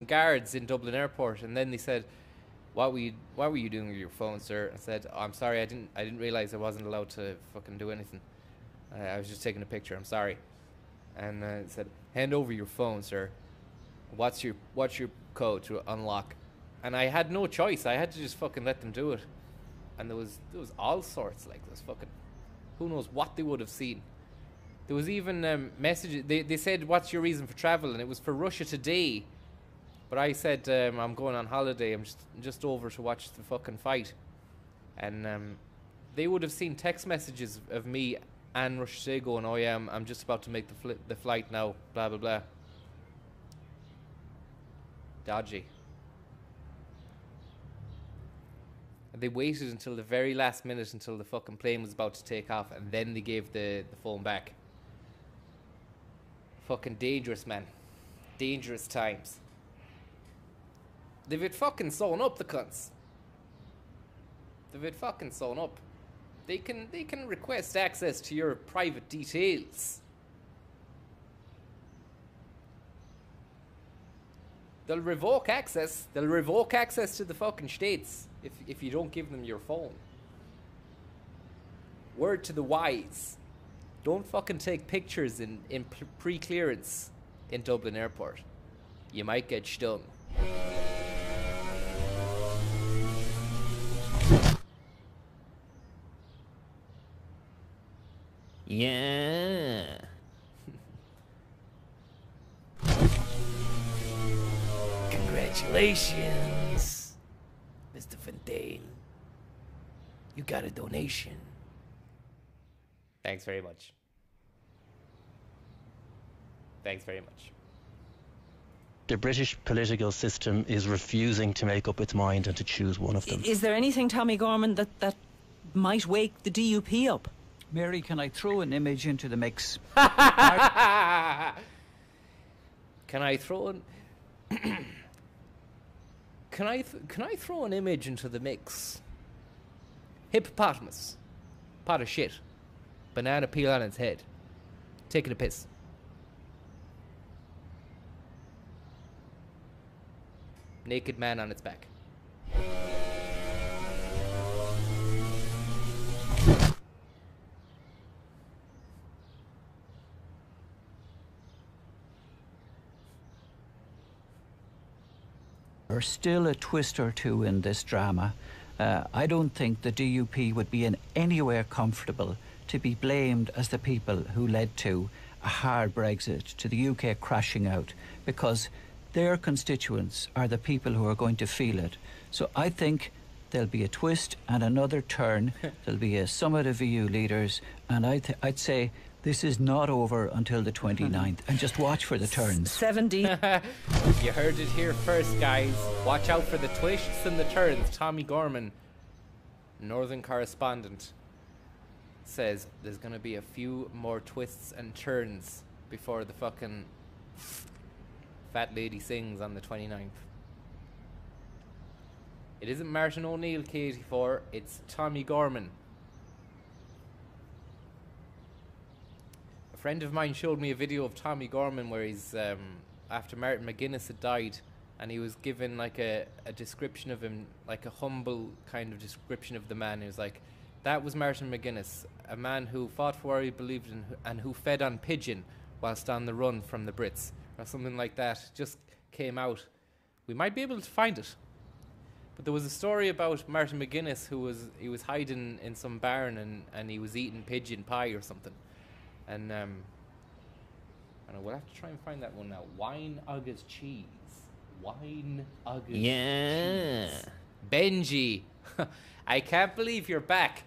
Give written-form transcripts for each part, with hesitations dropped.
guards in Dublin Airport, and then they said, what were you doing with your phone, sir? I said, oh, I'm sorry, I didn't realize I wasn't allowed to fucking do anything. I was just taking a picture. I'm sorry. And it said, hand over your phone, sir. What's your code to unlock? And I had no choice. I had to just fucking let them do it. And there was all sorts, like, this fucking, who knows what they would have seen. There was even messages. They said, what's your reason for travel? And it was for Russia Today. But I said, I'm going on holiday. I'm just over to watch the fucking fight. And they would have seen text messages of me and Russia Today going, oh yeah, I'm just about to make the flight now, blah, blah, blah. Dodgy. And they waited until the very last minute, until the fucking plane was about to take off, and then they gave the phone back. Fucking dangerous, man. Dangerous times. They've it fucking sewn up, the cunts. They've it fucking sewn up. They can request access to your private details. They'll revoke access. They'll revoke access to the fucking states if you don't give them your phone. Word to the wise. Don't fucking take pictures in pre-clearance in Dublin Airport. You might get stung. Yeah. Congratulations, Mr. Fontaine. You got a donation. Thanks very much. Thanks very much. The British political system is refusing to make up its mind and to choose one of them. Is there anything, Tommy Gorman, that might wake the DUP up? Mary, can I throw an image into the mix? Can I throw an can I throw an image into the mix? Hippopotamus, pot of shit, banana peel on its head, taking a piss. Naked man on its back. There's still a twist or two in this drama. I don't think the DUP would be in anywhere comfortable to be blamed as the people who led to a hard Brexit, to the UK crashing out, because their constituents are the people who are going to feel it. So I think there'll be a twist and another turn. There'll be a summit of EU leaders, and I'd say this is not over until the 29th, and just watch for the turns. 70. You heard it here first, guys. Watch out for the twists and the turns. Tommy Gorman, Northern correspondent, says there's going to be a few more twists and turns before the fucking fat lady sings on the 29th. It isn't Martin O'Neill, K84, it's Tommy Gorman. A friend of mine showed me a video of Tommy Gorman where he's, after Martin McGuinness had died, and he was given like a description of him, like a humble kind of description of the man. He was like, that was Martin McGuinness, a man who fought for what he believed in and who fed on pigeon whilst on the run from the Brits, or something like that. Just came out. We might be able to find it. But there was a story about Martin McGuinness who was hiding in some barn and he was eating pigeon pie or something. And I don't know, we'll have to try and find that one now. Wine August cheese. Wine August cheese. Benji, I can't believe you're back.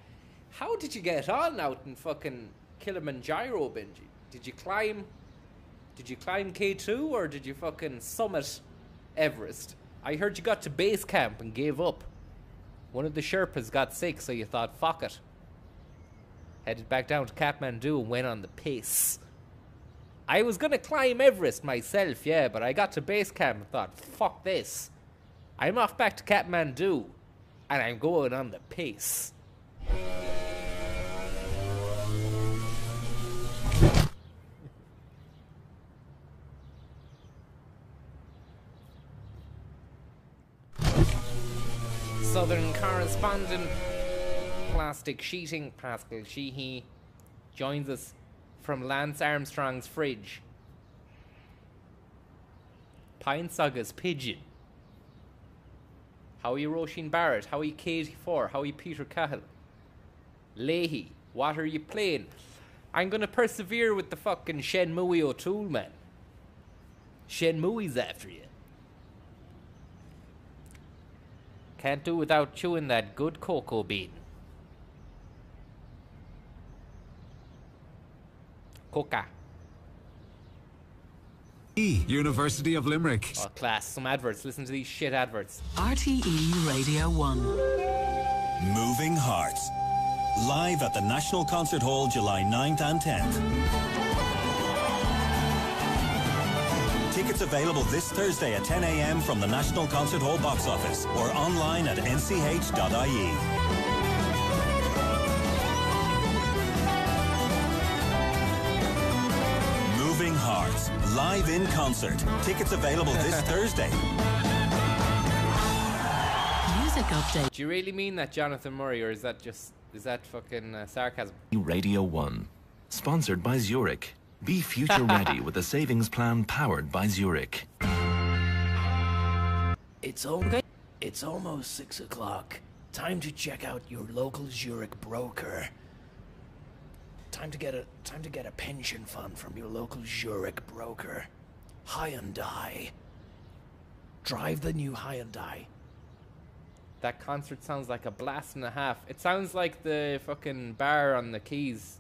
How did you get on out in fucking Kilimanjaro, Benji? Did you climb K2 or did you fucking summit Everest? I heard you got to base camp and gave up. One of the Sherpas got sick, so you thought, fuck it. Headed back down to Kathmandu and went on the piss. I was gonna climb Everest myself, yeah, but I got to base camp and thought, fuck this. I'm off back to Kathmandu and I'm going on the piss. Southern correspondent, Plastic Sheeting, Pascal Sheehy, joins us from Lance Armstrong's fridge. Pine Saga's pigeon. How are you, Roisin Barrett? How are you, Katie Four? How are you, Peter Cahill? Leahy, what are you playing? I'm gonna persevere with the fucking Shenmue O'Toole, man. Shenmue's after you. Can't do without chewing that good cocoa bean. Coca. University of Limerick. Oh, class. Some adverts. Listen to these shit adverts. RTE Radio 1. Moving Hearts. Live at the National Concert Hall July 9th and 10th. Tickets available this Thursday at 10 a.m. from the National Concert Hall box office or online at nch.ie. Moving Hearts, live in concert. Tickets available this Thursday. Music update. Do you really mean that, Jonathan Murray, or is that fucking sarcasm? Radio 1. Sponsored by Zurich. Be future ready with a savings plan powered by Zurich. It's almost 6 o'clock. Time to check out your local Zurich broker. Time to get a pension fund from your local Zurich broker. Hyundai. Drive the new Hyundai. That concert sounds like a blast and a half. It sounds like the fucking bar on the Keys.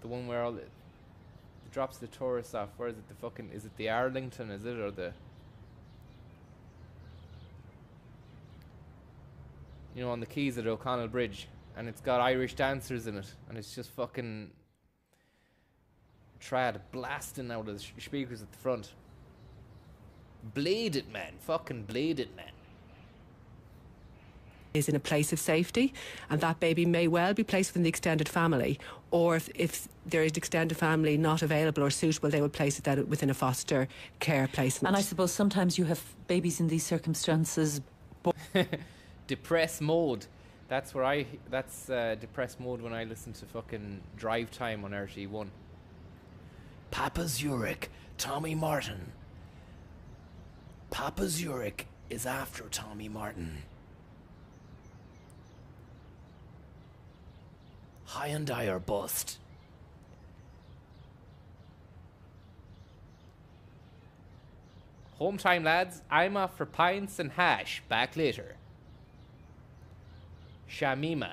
The one where it drops the tourists off. Where is it? Is it the Arlington, is it? Or the... You know, on the Keys at O'Connell Bridge. And it's got Irish dancers in it. And it's just fucking... trad blasting out of the speakers at the front. Blade it, man. Fucking blade it, man. Is in a place of safety, and that baby may well be placed within the extended family, or if there is extended family not available or suitable, they will place it within a foster care placement. And I suppose sometimes you have babies in these circumstances. Depressed mode. That's depressed mode when I listen to fucking Drive Time on RT1. Papa Zurich, Tommy Martin. Papa Zurich is after Tommy Martin. Hyundai or bust. Home time, lads. I'm off for pints and hash. Back later. Shamima.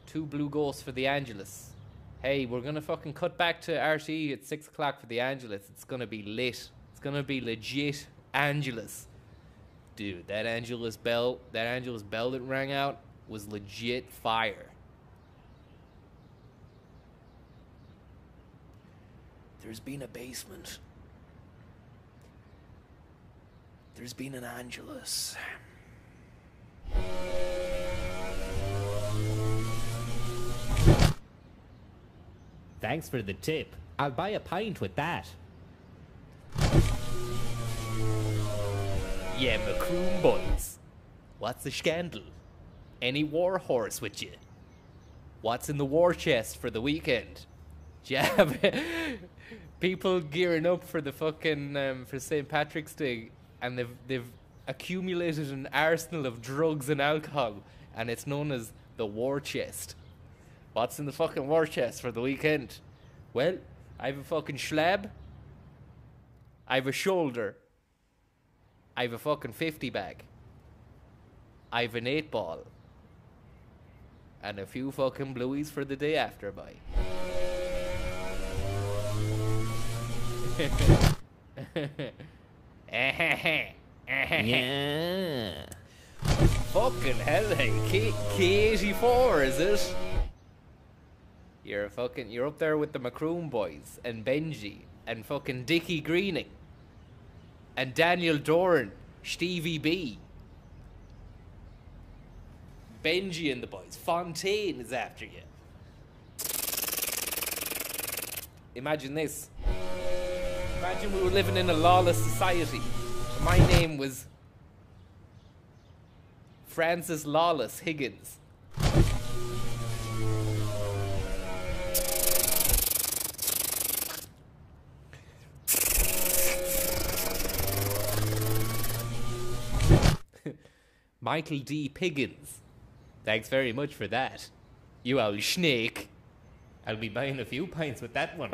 2 blue ghosts for the Angelus. Hey, we're gonna fucking cut back to RT at 6 o'clock for the Angelus. It's gonna be lit. It's gonna be legit Angelus. Dude, that Angelus bell that rang out was legit fire. There's been a basement. There's been an Angelus. Thanks for the tip. I'll buy a pint with that. Yeah, Macroom boys. What's the scandal? Any war horse with you? What's in the war chest for the weekend? Do you have people gearing up for the fucking for St. Patrick's Day, and they've accumulated an arsenal of drugs and alcohol, and it's known as the war chest. What's in the fucking war chest for the weekend? Well, I have a fucking schlab. I have a shoulder. I have a fucking 50 bag. I have an 8 ball. And a few fucking blueies for the day after, bye. Yeah. Fucking hell, hey. K84, is it? You're up there with the Macroom boys and Benji and fucking Dickie Greening and Daniel Doran, Stevie B. Benji and the boys. Fontaine is after you. Imagine this. Imagine we were living in a lawless society. My name was Francis Lawless Higgins. Michael D. Piggins. Thanks very much for that. You old snake. I'll be buying a few pints with that one.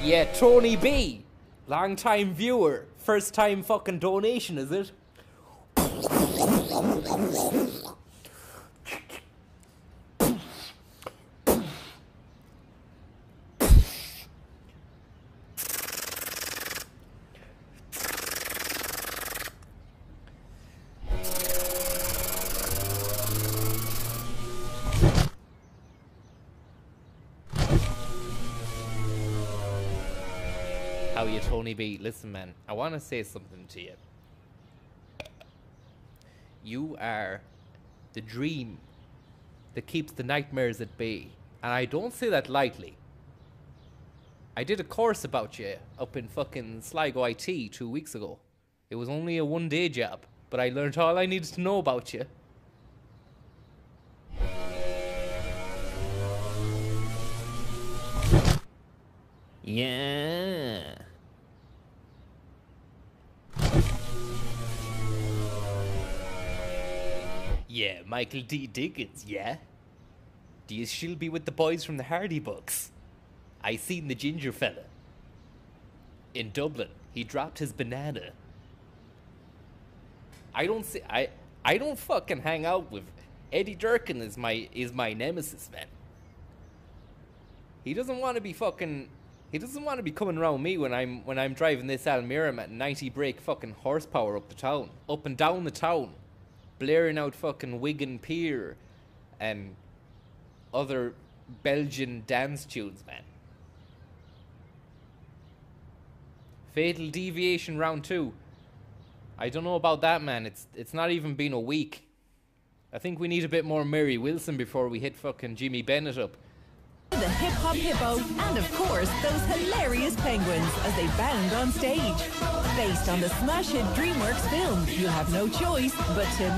Yeah, Tony B. Long time viewer. First time fucking donation, is it? How you, Tony B? Listen, man, I want to say something to you. You are the dream that keeps the nightmares at bay. And I don't say that lightly. I did a course about you up in fucking Sligo IT 2 weeks ago. It was only a one-day job, but I learned all I needed to know about you. Yeah. Yeah, Michael D. Dickens, yeah? Do you still be with the boys from the Hardy books? I seen the ginger fella. In Dublin, he dropped his banana. I don't fucking hang out with Eddie Durkin is my nemesis, man. He doesn't want to be coming around me when I'm driving this Almira at 90 brake fucking horsepower up and down the town, blaring out fucking Wigan Pier and other Belgian dance tunes, man. Fatal Deviation round 2. I don't know about that, man. It's not even been a week. I think we need a bit more Mary Wilson before we hit fucking Jimmy Bennett up. The Hip Hop Hippo, and of course, those hilarious penguins as they bound on stage. Based on the smash hit DreamWorks film, you have no choice but to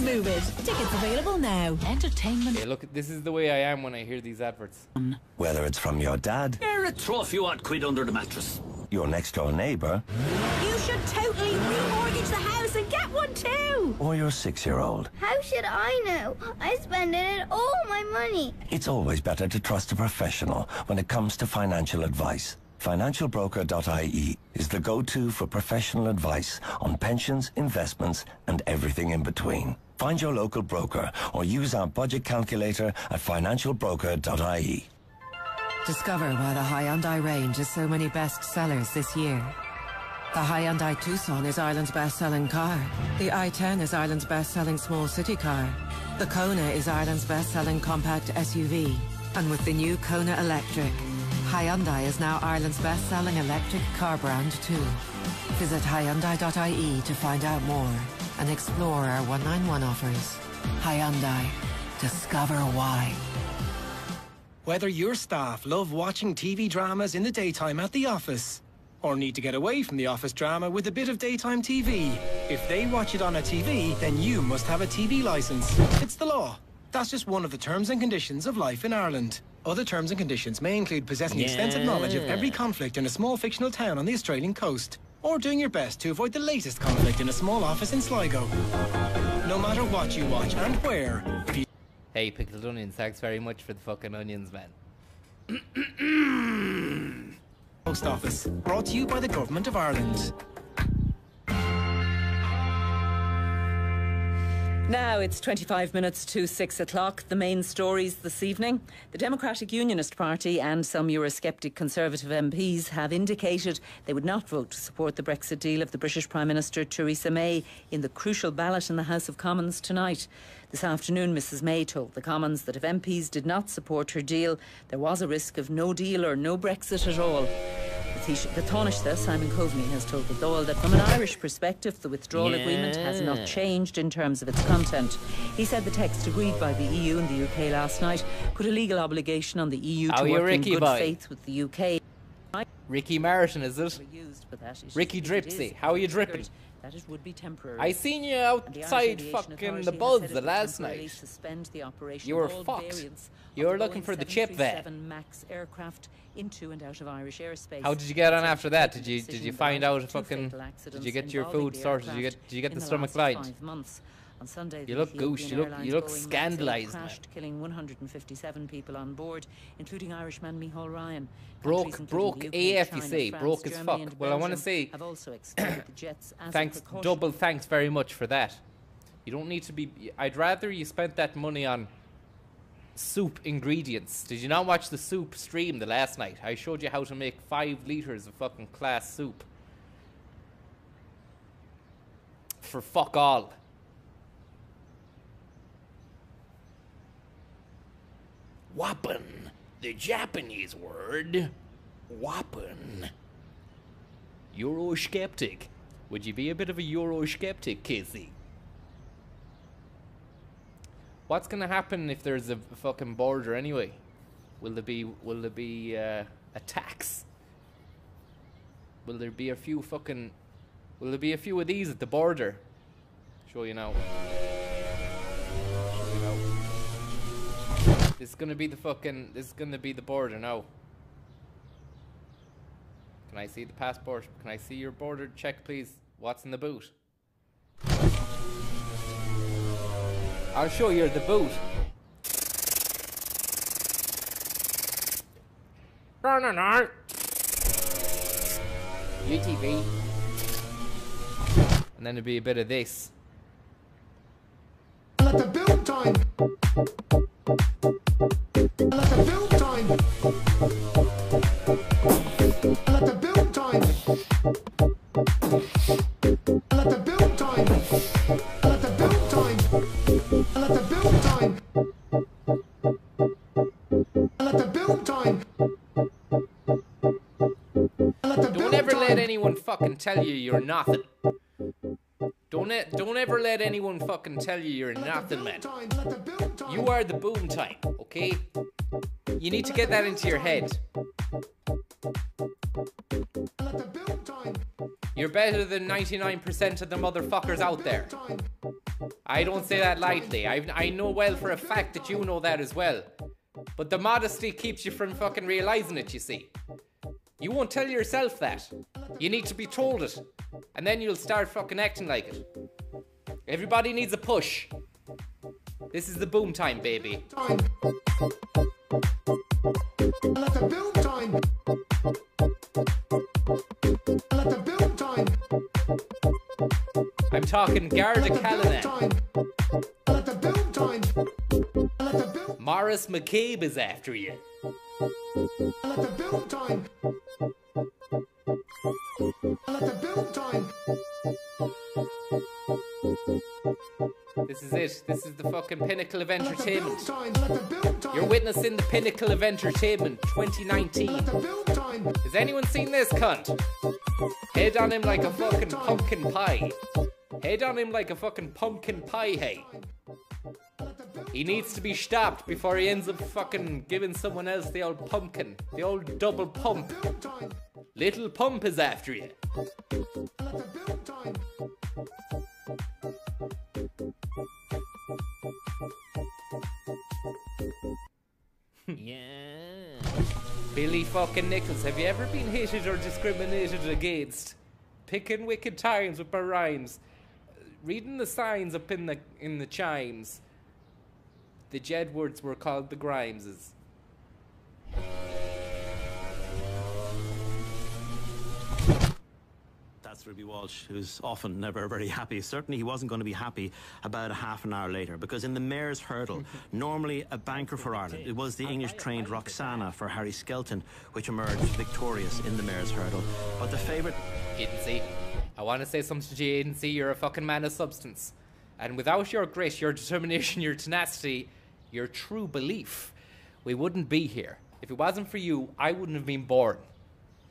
move it. Tickets available now. Entertainment. Okay, look, this is the way I am when I hear these adverts. Whether it's from your dad, a trophy odd quid under the mattress, your next door neighbour, You should totally remortgage the house and get one too. or your 6-year-old. How should I know? I spend it all my money. It's always better to trust a professional when it comes to financial advice. Financialbroker.ie is the go-to for professional advice on pensions, investments, and everything in between. Find your local broker or use our budget calculator at financialbroker.ie. Discover why the Hyundai range has so many bestsellers this year. The Hyundai Tucson is Ireland's best-selling car. The i10 is Ireland's best-selling small city car. The Kona is Ireland's best-selling compact SUV. And with the new Kona Electric, Hyundai is now Ireland's best-selling electric car brand too. Visit Hyundai.ie to find out more and explore our 191 offers. Hyundai. Discover why. Whether your staff love watching TV dramas in the daytime at the office, or need to get away from the office drama with a bit of daytime TV, if they watch it on a TV, then you must have a TV licence. It's the law. That's just one of the terms and conditions of life in Ireland. Other terms and conditions may include possessing extensive knowledge of every conflict in a small fictional town on the Australian coast, or doing your best to avoid the latest conflict in a small office in Sligo. No matter what you watch and where, if you... Hey, Pickled Onions, thanks very much for the fucking onions, man. Post Office, brought to you by the Government of Ireland. Now it's 25 minutes to 6 o'clock. The main stories this evening. The Democratic Unionist Party and some Eurosceptic Conservative MPs have indicated they would not vote to support the Brexit deal of the British Prime Minister Theresa May in the crucial ballot in the House of Commons tonight. This afternoon, Mrs May told the Commons that if MPs did not support her deal, there was a risk of no deal or no Brexit at all. The Taoiseach, Simon Coveney, has told the Dáil that from an Irish perspective, the withdrawal agreement has not changed in terms of its content. He said the text agreed by the EU and the UK last night put a legal obligation on the EU to work in good faith with the UK. Ricky Martin, is it? Used, but that is Ricky if it Dripsy, is how are you dripping? That it would be temporary. I seen you And the Irish outside Aviation fucking Authority the has Buzz said it the will last temporarily night. Suspend the operation You were of all fucked. variants You of were the looking Boeing for the chip there. 737 MAX aircraft into and out of Irish airspace. How did you get on It's after a that? taken Did you decision find that out two fucking? fatal Did you get accidents your involving food the sorted? aircraft Did you get in the stomach last lined? 5 months. On Sunday, You the look goosh. Ethiopian You look Airlines scandalised, Boeing man. crashed, killing 157 people on board, including Irishman Micheál Ryan. Broke Countries including the UK, AF, you China, say, France, broke as Germany fuck. and Well, I want to Belgium say, have also extended the jets as a thanks, precaution. double thanks very much for that. You don't need to be. I'd rather you spent that money on soup ingredients. Did you not watch the soup stream the last night? I showed you how to make 5 liters of fucking class soup for fuck all. Wappen, the Japanese word. Wappen. Eurosceptic. Would you be a bit of a Eurosceptic, Casey? What's gonna happen if there's a fucking border anyway? Will there be a tax? Will there be a few of these at the border? Show you now. Show you now. This is gonna be the border now. Can I see the passport? Can I see your border check, please? What's in the boot? I'll show you the boot. No. UTV. And then it'd be a bit of this. Let the build time. Let the build time. Let the build time. Let the build time. Let the build time. Let the build time. Let the build time. Don't ever let anyone fucking tell you you're nothing. Don't ever let anyone fucking tell you you're nothing, man. You are the boom time, okay? You need to get that into your head. You're better than 99% of the motherfuckers out there. I don't say that lightly. I know well for a fact that you know that as well. But the modesty keeps you from fucking realizing it, you see. You won't tell yourself that. You need to be told it. And then you'll start fucking acting like it. Everybody needs a push. This is the boom time, baby. Let the build time. Let the build time. I'm talking Garda Callanan. Let the build time. Let the build. Morris McCabe is after you. Let the build time. Let the build time. This is it. This is the fucking pinnacle of entertainment. Let the build time. You're witnessing the pinnacle of entertainment 2019. Let the build time. Has anyone seen this cunt? Head on him like a fucking pumpkin pie. Head on him like a fucking pumpkin pie, hey. He needs to be stopped before he ends up fucking giving someone else the old pumpkin. The old double pump. Little Pump is after you. Yeah. Billy fucking Nichols, have you ever been hated or discriminated against? Picking wicked times with my rhymes. Reading the signs up in the chimes. The Jedwards were called the Grimeses. That's Ruby Walsh, who's often never very happy. Certainly he wasn't going to be happy about a half an hour later, because in the Mayor's Hurdle, normally a banker for Ireland, it was the English-trained Roxana for Harry Skelton, which emerged victorious in the Mayor's Hurdle. But the favourite... Agency, I want to say something to you, Agency. You're a fucking man of substance. And without your grit, your determination, your tenacity, your true belief, we wouldn't be here. If it wasn't for you, I wouldn't have been born.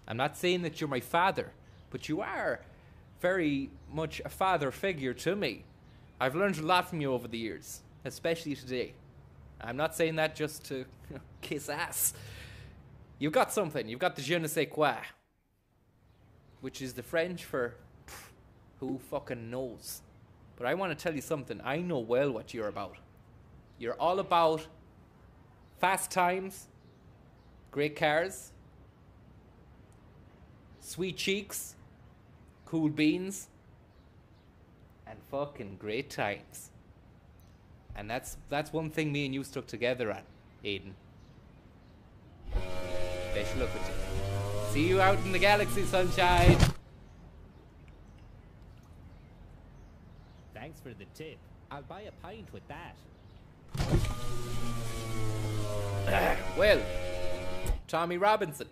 I'm not saying that you're my father, but you are very much a father figure to me. I've learned a lot from you over the years, especially today. I'm not saying that just to kiss ass. You've got something. You've got the je ne sais quoi. which is the French for who fucking knows. But I want to tell you something. I know well what you're about. You're all about fast times, great cars, sweet cheeks, cool beans, and fucking great times. And that's one thing me and you stuck together on, Aiden. Special look at you. See you out in the galaxy, sunshine. Thanks for the tip. I'll buy a pint with that. Well, Tommy Robinson,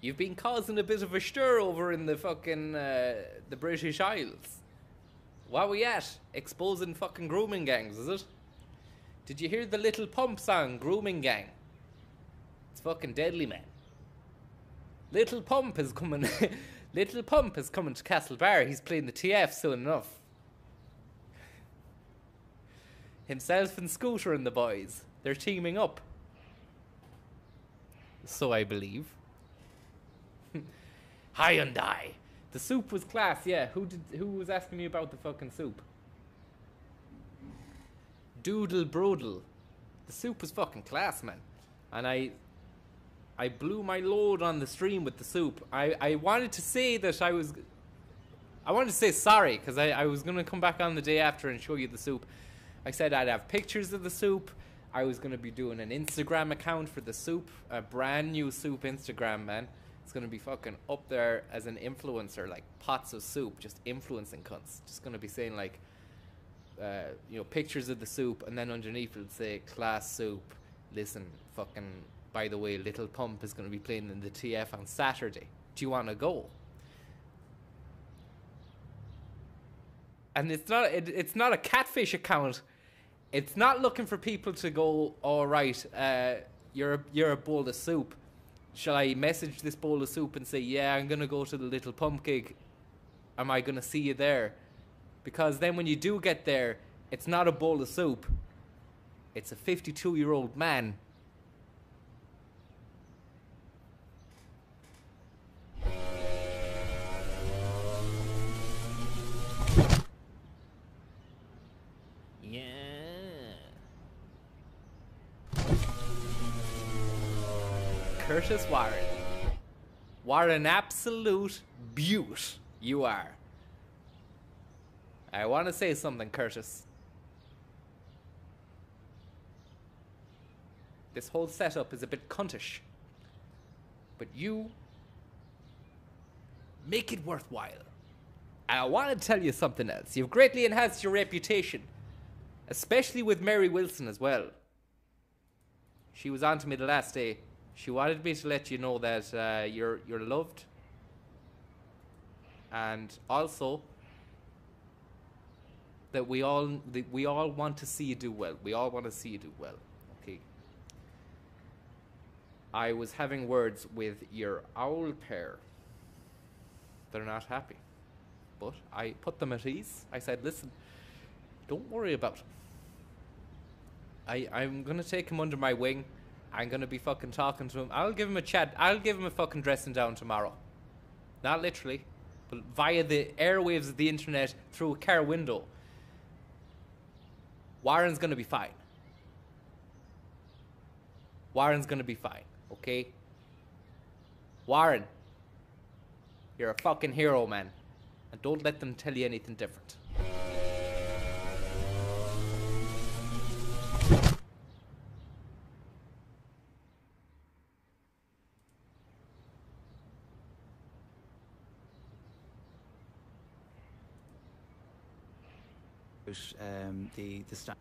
you've been causing a bit of a stir over in the fucking the British Isles. What we at? Exposing fucking grooming gangs, is it? Did you hear the Little Pump song, Grooming Gang? It's fucking deadly, man. Little Pump is coming. Little Pump is coming to Castlebar. He's playing the TF soon enough. Himself and Scooter and the boys. They're teaming up. So I believe. Hyundai. The soup was class, yeah. Who was asking me about the fucking soup? Doodle Broodle. The soup was fucking class, man. And I blew my load on the stream with the soup. I wanted to say that I wanted to say sorry, because I was going to come back on the day after and show you the soup. I said I'd have pictures of the soup. I was going to be doing an Instagram account for the soup. A brand new soup Instagram, man. It's going to be fucking up there as an influencer, like pots of soup, just influencing cunts. Just going to be saying like, pictures of the soup, and then underneath it'll say class soup. Listen, fucking, by the way, Little Pump is going to be playing in the TF on Saturday. Do you want to go? And it's not a catfish account. It's not looking for people to go, all right, you're a bowl of soup. Shall I message this bowl of soup and say, yeah, I'm going to go to the Little Pump gig. Am I going to see you there? Because then when you do get there, it's not a bowl of soup. It's a 52-year-old man. Curtis Warren. What an absolute beaut you are. I want to say something, Curtis. This whole setup is a bit cuntish. But you make it worthwhile. And I want to tell you something else. You've greatly enhanced your reputation. Especially with Mary Wilson as well. She was on to me the last day. She wanted me to let you know that you're loved, and also that we all want to see you do well. We all want to see you do well. Okay. I was having words with your owl pair. They're not happy, but I put them at ease. I said, listen, don't worry about it. I'm gonna take him under my wing. I'm going to be fucking talking to him. I'll give him a chat. I'll give him a fucking dressing down tomorrow. Not literally, but via the airwaves of the internet through a car window. Warren's going to be fine. Warren's going to be fine, okay? Warren, you're a fucking hero, man. And don't let them tell you anything different. The staff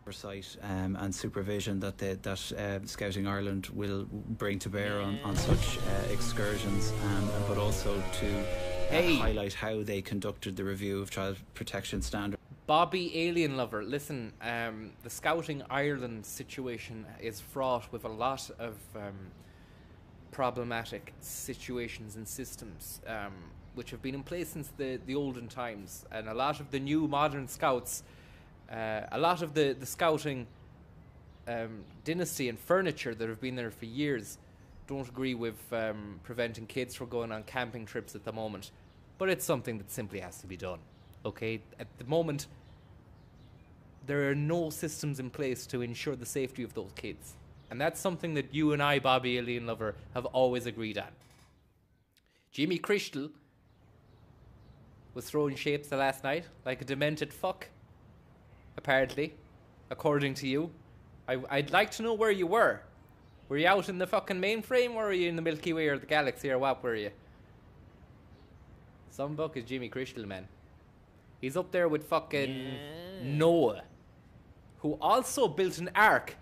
oversight and supervision that Scouting Ireland will bring to bear on such excursions, but also to highlight how they conducted the review of child protection standards. Bobby Alien Lover, listen, the Scouting Ireland situation is fraught with a lot of problematic situations and systems which have been in place since the olden times, and a lot of the new modern scouts, a lot of the scouting dynasty and furniture that have been there for years don't agree with preventing kids from going on camping trips at the moment. but it's something that simply has to be done. Okay, at the moment, there are no systems in place to ensure the safety of those kids. And that's something that you and I, Bobby, Alien Lover, have always agreed on. Jimmy Crystal was throwing shapes the last night like a demented fuck, apparently, according to you. I'd like to know where you were. Were you out in the fucking mainframe, or were you in the Milky Way or the galaxy, or what were you? Some buck is Jimmy Crystal, man. He's up there with fucking Noah, who also built an ark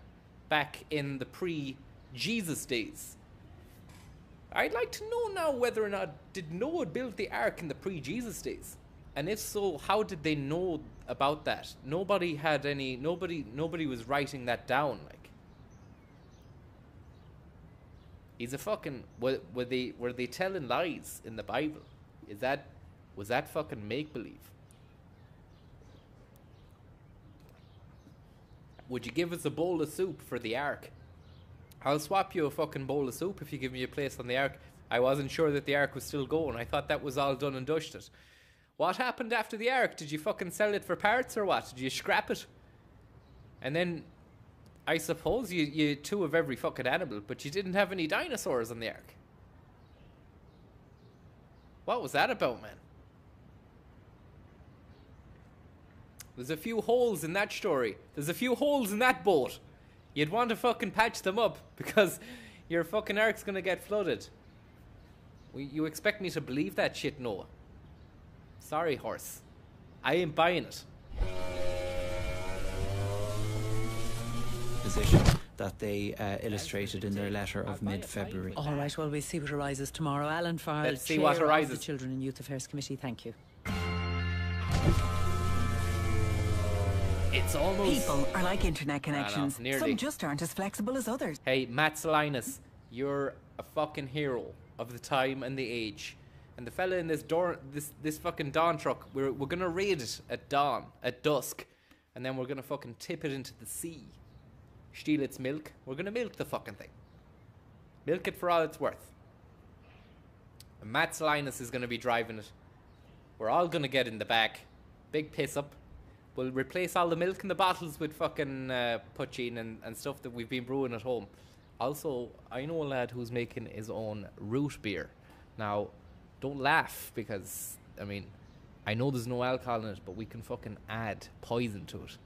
back in the pre-Jesus days. I'd like to know now whether or not did Noah build the ark in the pre-Jesus days, and if so, how did they know about that? Nobody was writing that down. Like, he's a fucking. Were they telling lies in the Bible? Was that fucking make believe? Would you give us a bowl of soup for the ark? I'll swap you a fucking bowl of soup if you give me a place on the ark. I wasn't sure that the ark was still going. I thought that was all done and dusted. What happened after the ark? Did you fucking sell it for parts or what? Did you scrap it? And then, I suppose you two of every fucking animal, but you didn't have any dinosaurs on the ark. What was that about, man? There's a few holes in that story. There's a few holes in that boat. You'd want to fucking patch them up because your fucking ark's gonna get flooded. You expect me to believe that shit, Noah? Sorry, horse. I ain't buying it. Position that they illustrated in their letter of mid-February. All right, well, we'll see what arises tomorrow. Alan Farrell, Let's see Chair what of arises. the Children and Youth Affairs Committee, thank you. It's almost... People are like internet connections. Nearly. Some just aren't as flexible as others. Hey, Matt Salinas, you're a fucking hero of the time and the age. And the fella in this fucking Dawn truck, we're gonna raid it at dawn, at dusk, and then we're gonna fucking tip it into the sea. Steal its milk. We're gonna milk the fucking thing. Milk it for all it's worth. And Matt Salinas is gonna be driving it. We're all gonna get in the back. Big piss up. We'll replace all the milk in the bottles with fucking poutine and stuff that we've been brewing at home. Also, I know a lad who's making his own root beer. Now, don't laugh because, I mean, I know there's no alcohol in it, but we can fucking add poison to it.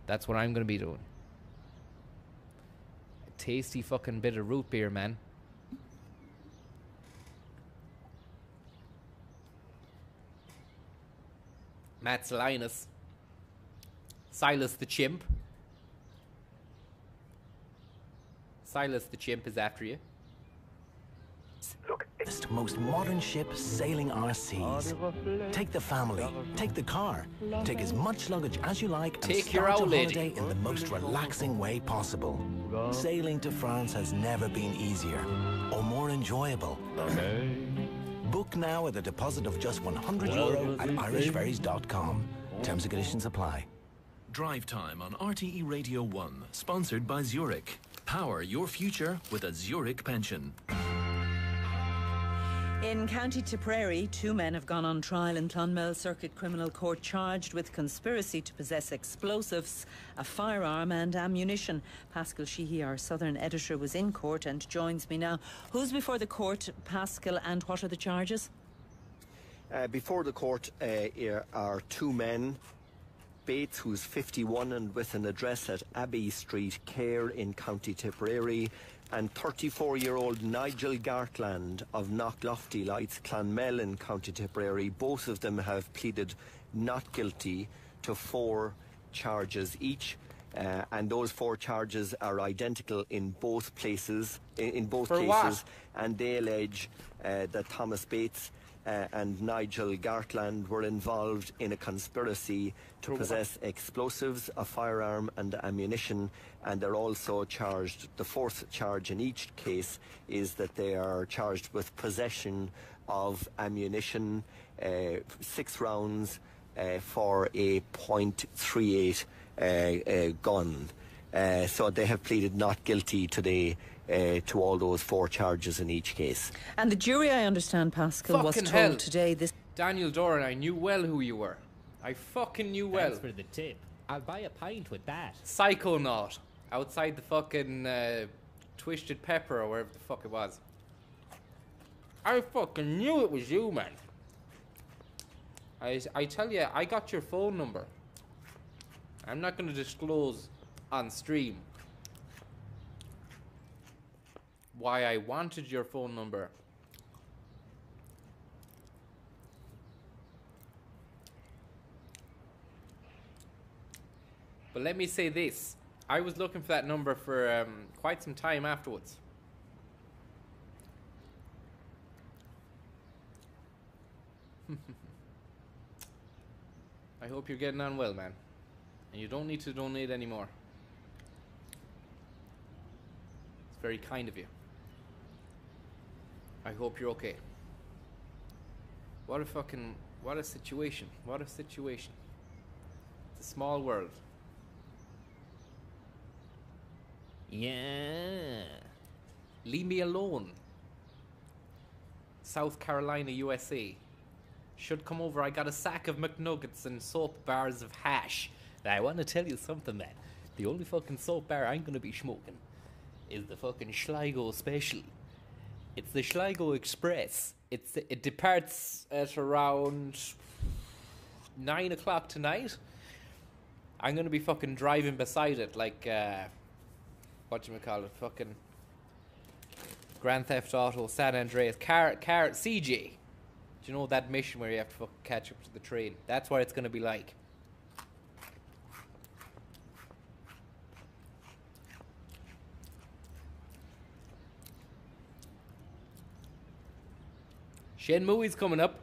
That's what I'm going to be doing. A tasty fucking bit of root beer, man. Matt Salinas. Silas the Chimp. Silas the Chimp is after you. Look, it's the most modern ship sailing our seas. Take the family, take the car, take as much luggage as you like, and Take your start old your lady. holiday in the most relaxing way possible. Sailing to France has never been easier or more enjoyable. Book now with a deposit of just €100 at irishferries.com. Terms and conditions apply. Drive Time on RTE Radio 1, sponsored by Zurich. Power your future with a Zurich pension. In County Tipperary, 2 men have gone on trial in Clonmel Circuit Criminal Court charged with conspiracy to possess explosives, a firearm and ammunition. Pascal Sheehy, our Southern editor, was in court and joins me now. Who's before the court, Pascal, and what are the charges? Before the court are 2 men. Bates, who's 51 and with an address at Abbey Street, Cahir in County Tipperary, and 34-year-old Nigel Gartland of Knocklofty Lights, Clonmel in County Tipperary. Both of them have pleaded not guilty to 4 charges each, and those 4 charges are identical in both places, in both For cases, what? and they allege that Thomas Bates and Nigel Gartland were involved in a conspiracy to possess explosives, a firearm and ammunition, and they're also charged, the 4th charge in each case is that they are charged with possession of ammunition, 6 rounds for a .38 gun. So they have pleaded not guilty today to all those 4 charges in each case. And the jury, I understand, Pascal, was Fucking told hell. today this... Daniel Doran, I knew well who you were. I fucking knew well. Thanks for the tip. I'll buy a pint with that. Psychonaut. Outside the fucking Twisted Pepper or wherever the fuck it was. I fucking knew it was you, man. I tell you, I got your phone number. I'm not going to disclose on stream why I wanted your phone number. But let me say this. I was looking for that number for quite some time afterwards. I hope you're getting on well, man. And you don't need to donate anymore. It's very kind of you. I hope you're okay. What a situation. What a situation. It's a small world. Yeah. Leave me alone. South Carolina, USA. Should come over. I got a sack of McNuggets and soap bars of hash. Now, I want to tell you something, man. The only fucking soap bar I'm going to be smoking is the fucking Sligo Special. It's the Sligo Express. It departs at around 9 o'clock tonight. I'm going to be fucking driving beside it like, whatchamacallit, fucking Grand Theft Auto, San Andreas, CJ. Do you know that mission where you have to fucking catch up to the train? That's what it's going to be like. Shenmuesday's coming up.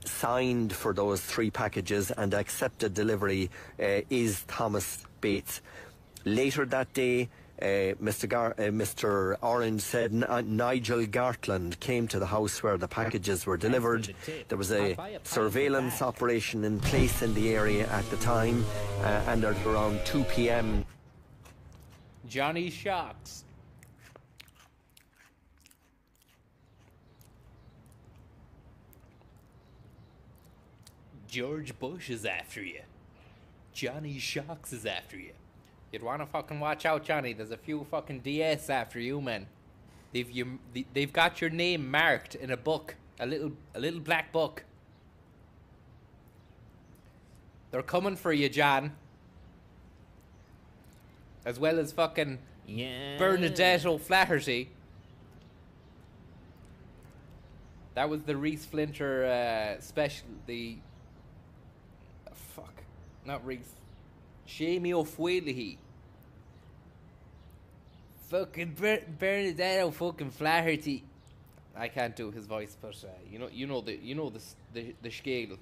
Signed for those 3 packages and accepted delivery is Thomas Bates. Later that day, Mr. Orange said Nigel Gartland came to the house where the packages were delivered. There was a surveillance operation in place in the area at the time, and at around 2 p.m. Johnny Shocks. George Bush is after you. Johnny Shocks is after you. You'd want to fucking watch out, Johnny. There's a few fucking DS after you, man. They've got your name marked in a book, a little black book. They're coming for you, John. As well as fucking Bernadette O'Flaherty. That was the Reese Flinter special. Not Reese. Shamie O'Flaherty. Fucking Bernadette O'fucking Flaherty. I can't do his voice, but you know the scale.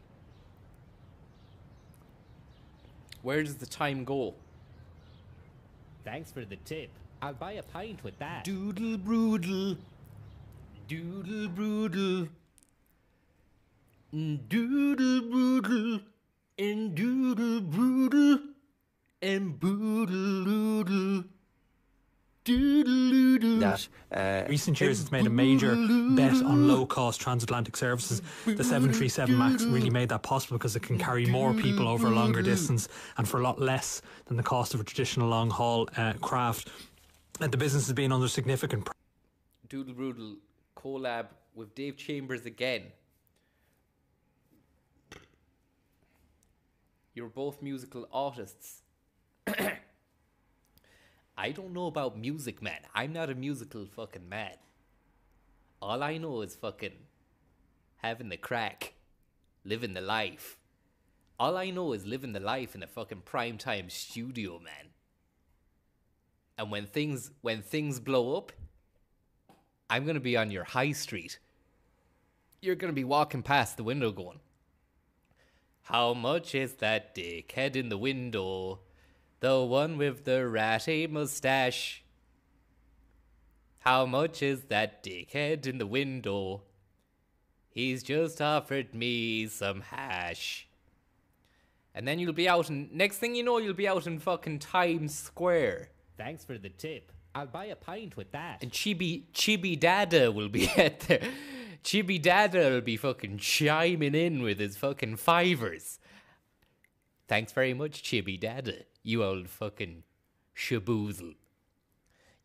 Where does the time go? Thanks for the tip. I'll buy a pint with that. Doodle broodle. Doodle broodle. Doodle broodle. And doodle broodle. And boodle doodle. Recent years, it's made a major bet on low-cost transatlantic services. The 737 MAX really made that possible because it can carry more people over a longer distance and for a lot less than the cost of a traditional long-haul craft. And the business has been under significant pressure. Doodle Broodle collab with Dave Chambers again. You're both musical artists. I don't know about music, man. I'm not a musical fucking man. All I know is fucking having the crack, living the life. All I know is living the life in a fucking primetime studio, man. And when things blow up, I'm gonna be on your high street. You're gonna be walking past the window going, how much is that dickhead in the window? The one with the ratty mustache. How much is that dickhead in the window? He's just offered me some hash. And then you'll be out in... Next thing you know, you'll be out in fucking Times Square. Thanks for the tip. I'll buy a pint with that. And Chibi Dada will be at there. Chibi Dada will be fucking chiming in with his fucking fivers. Thanks very much, Chibi Dada. You old fucking shaboozle.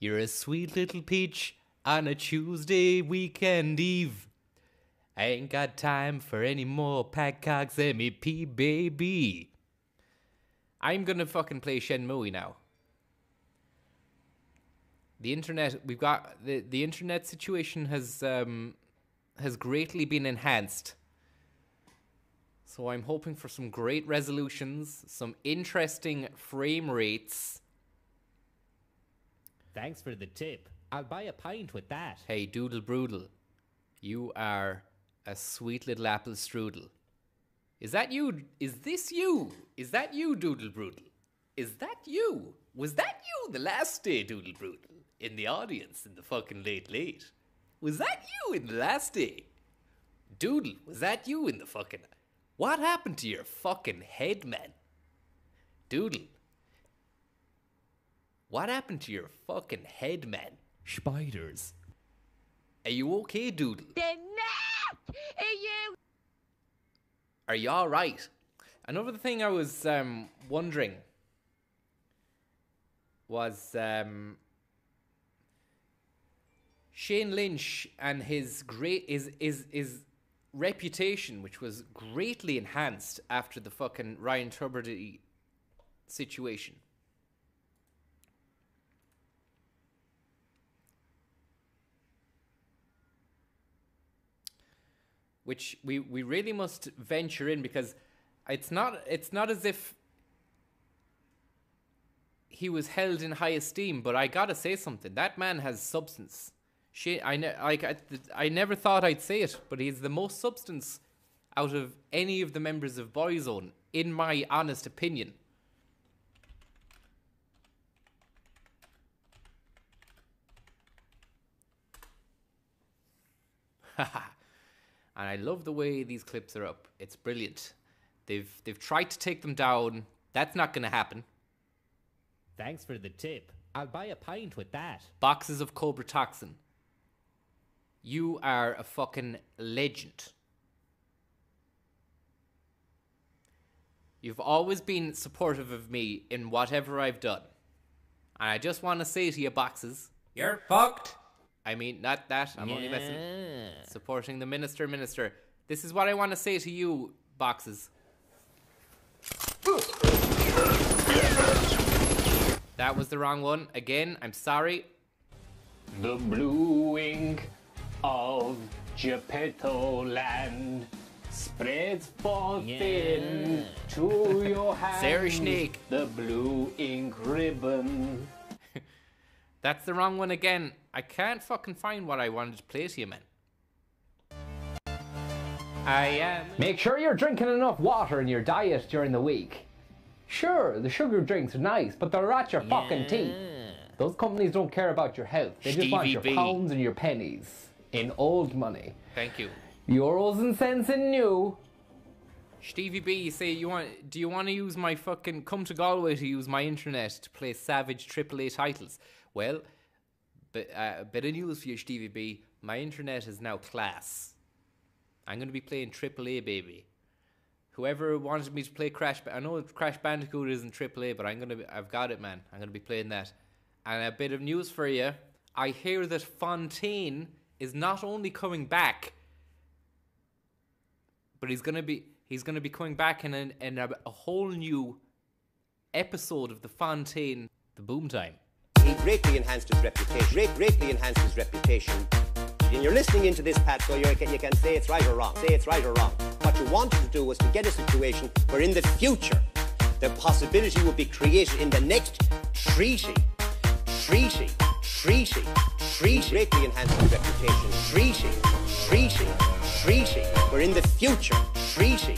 You're a sweet little peach on a Tuesday weekend eve. I ain't got time for any more Padcock's MEP, baby. I'm gonna fucking play Shenmue now. The internet, we've got the internet situation has greatly been enhanced. So I'm hoping for some great resolutions, some interesting frame rates. Thanks for the tip. I'll buy a pint with that. Hey, Doodle Broodle, you are a sweet little apple strudel. Is that you? Is this you? Is that you, Doodle Broodle? Is that you? Was that you the last day, Doodle Broodle? In the audience, in the fucking late. Was that you in the last day? Doodle, was that you in the fucking... What happened to your fucking head, man? Doodle. What happened to your fucking head, man? Spiders. Are you okay, Doodle? They're not! Are you alright? Another thing I was wondering was Shane Lynch and his reputation, which was greatly enhanced after the fucking Ryan Tuberty situation. Which we really must venture in, because it's not as if he was held in high esteem, but I gotta say something. That man has substance. I never thought I'd say it, but he's the most substance out of any of the members of Boyzone, in my honest opinion. And I love the way these clips are up. It's brilliant. They've tried to take them down. That's not going to happen. Thanks for the tip. I'll buy a pint with that. Boxes of Cobra Toxin. You are a fucking legend. You've always been supportive of me in whatever I've done. And I just want to say to you, Boxes, you're fucked. I mean, not that. I'm only messing. Supporting the minister. This is what I want to say to you, Boxes. That was the wrong one. Again, I'm sorry. The blue ink of Geppetto land spreads forth thin to your hand. Sarah Snake. The blue ink ribbon. That's the wrong one again. I can't fucking find what I wanted to play to you, man. Make sure you're drinking enough water in your diet during the week. Sure, the sugar drinks are nice, but they'll rot your fucking teeth. Those companies don't care about your health. They just want your pounds and your pennies in old money. Thank you. Euros and cents in new. Stevie B, you say do you want to use my fucking come to Galway to use my internet to play savage AAA titles? Well, but a bit of news for you, Stevie B. My internet is now class. I'm going to be playing AAA, baby. Whoever wanted me to play I know Crash Bandicoot isn't AAA, but I've got it, man. I'm going to be playing that. And a bit of news for you. I hear that Fontaine is not only coming back, but he's going to be coming back in a whole new episode of the Fontaine, the Boom Time. He greatly enhanced his reputation. And you're listening into this, Pat, so you can say it's right or wrong. What you wanted to do was to get a situation where in the future the possibility would be created in the next treaty. Greatly enhanced his reputation. Treaty. Where in the future greatly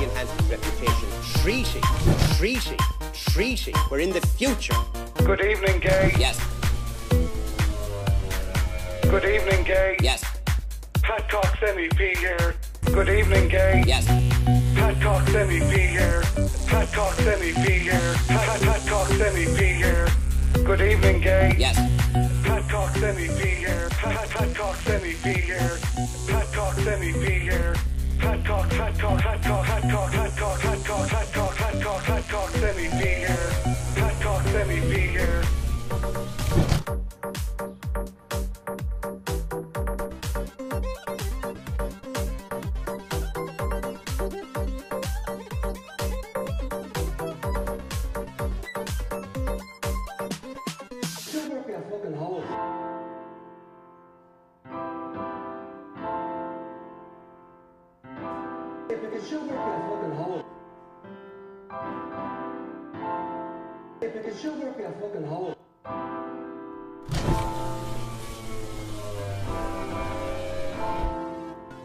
enhanced his reputation. Treaty. Where in the future. Good evening, Gay. Yes. Good evening, Gay. Yes. Pat Cox MEP here. Good evening, gay. Yes. Pat Cox MEP here. Pat Cox MEP here. Pat Cox MEP here. Good evening, gay. Yes. Pat Cox MEP here. Pat Cox MEP here. Pat Cox MEP here. Pat Cox MEP here. Pat Cox MEP here.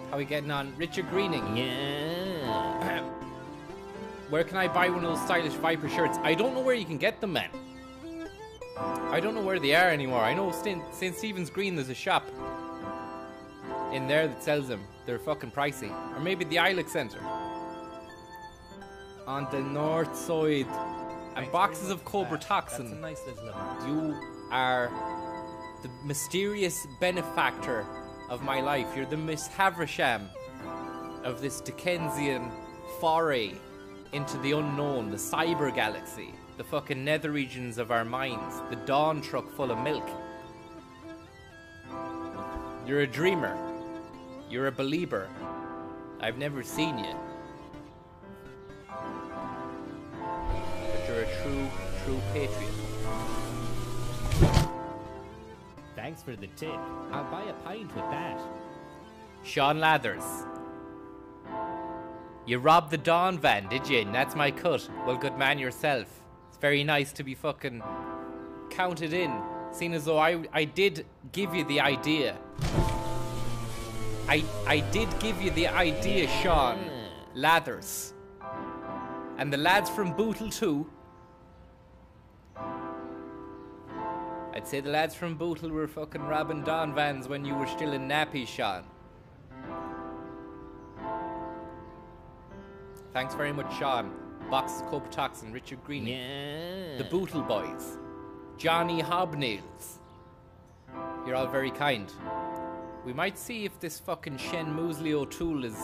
How are we getting on? Richard Greening. Yeah. Where can I buy one of those stylish Viper shirts? I don't know where you can get them, man. I don't know where they are anymore. I know St. Stephen's Green, there's a shop in there that sells them. They're fucking pricey. Or maybe the Ilex Centre. On the north side. And boxes of Cobra Toxin. That's a nice little amount. You are the mysterious benefactor of my life. You're the Miss Havisham of this Dickensian foray into the unknown, the cyber galaxy, the fucking nether regions of our minds, the dawn truck full of milk. You're a dreamer. You're a believer. I've never seen you. But you're a true patriot. Thanks for the tip. I'll buy a pint with that. Sean Lathers. You robbed the Dawn van, did you? And that's my cut. Well, good man yourself. It's very nice to be fucking counted in, seeing as though I did give you the idea. I did give you the idea, Sean Lathers. And the lads from Bootle too. I'd say the lads from Bootle were fucking robbing Dawn vans when you were still in nappies, Sean. Thanks very much, Sean. Boxes of Cobra Toxin, Richard Greening. Yeah. The Bootle Boys. Johnny Hobnails. You're all very kind. We might see if this fucking Shenmuesday O'Toole is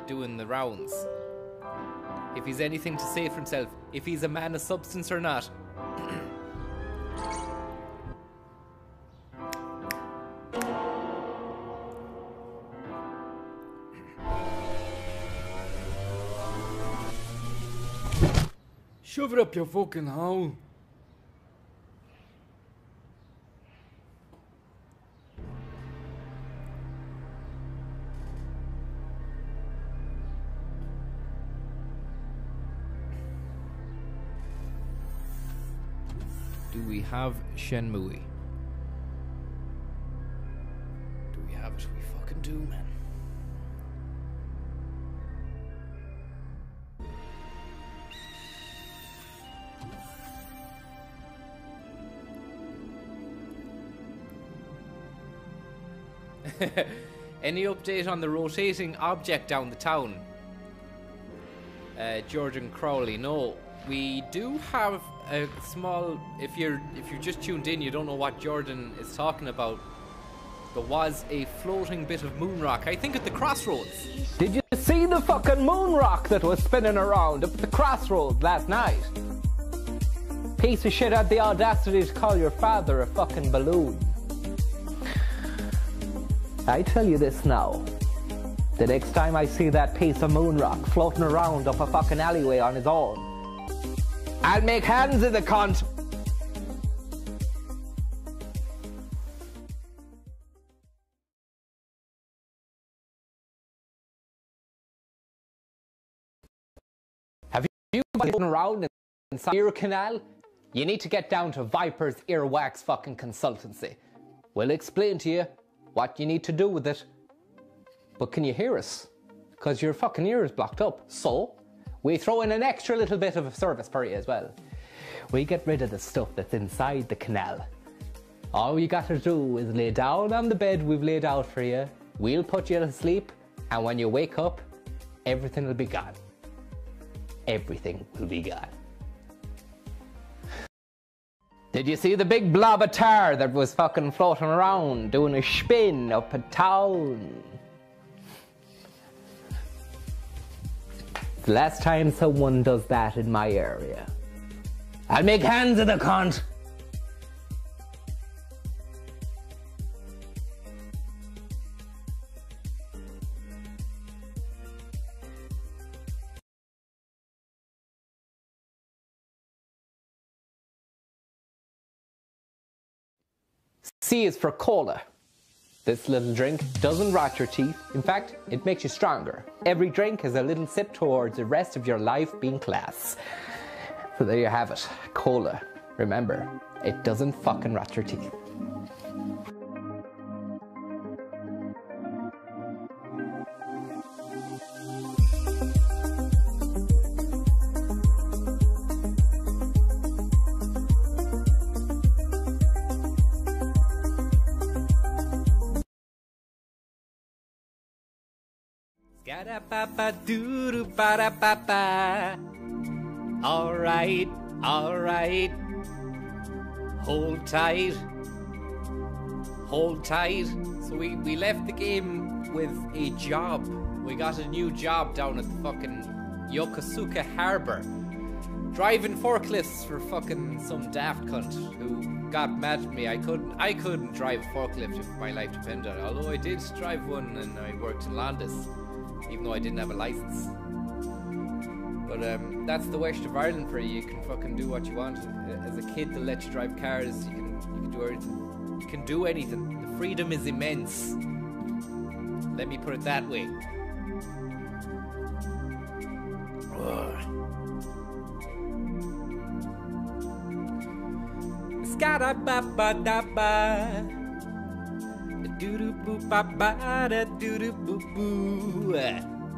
doing the rounds. If he's anything to say for himself. If he's a man of substance or not. Shove it up your fucking hole. Do we have Shenmue? Do we have it? We fucking do, man. Any update on the rotating object down the town? Jordan Crowley, no. We do have a small, if you're just tuned in, you don't know what Jordan is talking about. There was a floating bit of moon rock, I think at the crossroads. Did you see the fucking moon rock that was spinning around up at the crossroads last night? Piece of shit had the audacity to call your father a fucking balloon. I tell you this now. The next time I see that piece of moon rock floating around up a fucking alleyway on his own, I'll make hands in the cunt. Have you been floating around inside your canal? You need to get down to Viper's Earwax fucking consultancy. We'll explain to you what you need to do with it. But can you hear us? Because your fucking ear is blocked up. So, we throw in an extra little bit of a service for you as well. We get rid of the stuff that's inside the canal. All you got to do is lay down on the bed we've laid out for you, We'll put you to sleep, and when you wake up, everything will be gone. Everything will be gone. Did you see the big blob of tar that was fucking floating around doing a spin up in town? It's the last time someone does that in my area. I'll make hands of the cunt. C is for cola. This little drink doesn't rot your teeth. In fact, it makes you stronger. Every drink is a little sip towards the rest of your life being class. So there you have it. Cola. Remember, it doesn't fucking rot your teeth. Ba-da-ba-ba-doo-doo-ba-da-ba-ba. Alright, alright. Hold tight. Hold tight. So we left the game with a job. We got a new job down at the fucking Yokosuka Harbor. Driving forklifts for fucking some daft cunt who got mad at me. I couldn't drive a forklift if my life depended on it. Although I did drive one and I worked in Landis, even though I didn't have a license. But that's the West of Ireland for you. You can fucking do what you want. As a kid, they'll let you drive cars. You can do everything. You can do anything. The freedom is immense. Let me put it that way. Skada ba ba da ba. Doo doo boo ba ba da doo doo boo boo.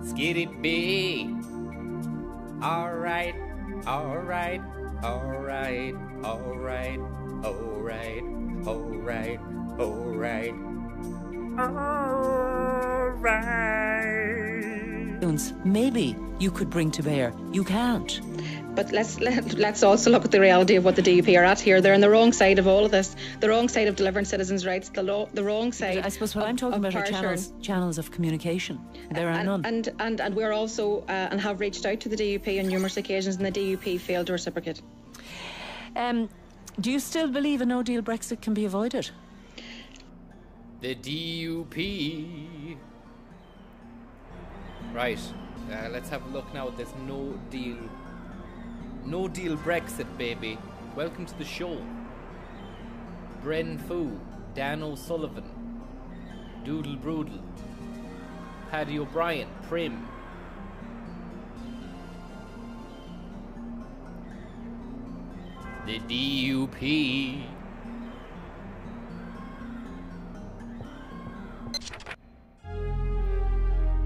Skitty bee. Alright, alright, alright, alright, alright, alright, alright, alright. Maybe you could bring to bear. You can't. But let's also look at the reality of what the DUP are at here. They're on the wrong side of all of this. The wrong side of delivering citizens' rights. The wrong side. I suppose what I'm talking about are channels of communication. There are none. And we're also and have reached out to the DUP on numerous occasions, and the DUP failed to reciprocate. Do you still believe a no-deal Brexit can be avoided? The DUP. Right. Let's have a look now at this no-deal Brexit, baby. Welcome to the show. Bren Fu, Dan O'Sullivan, Doodle Broodle, Paddy O'Brien, Prim. The DUP.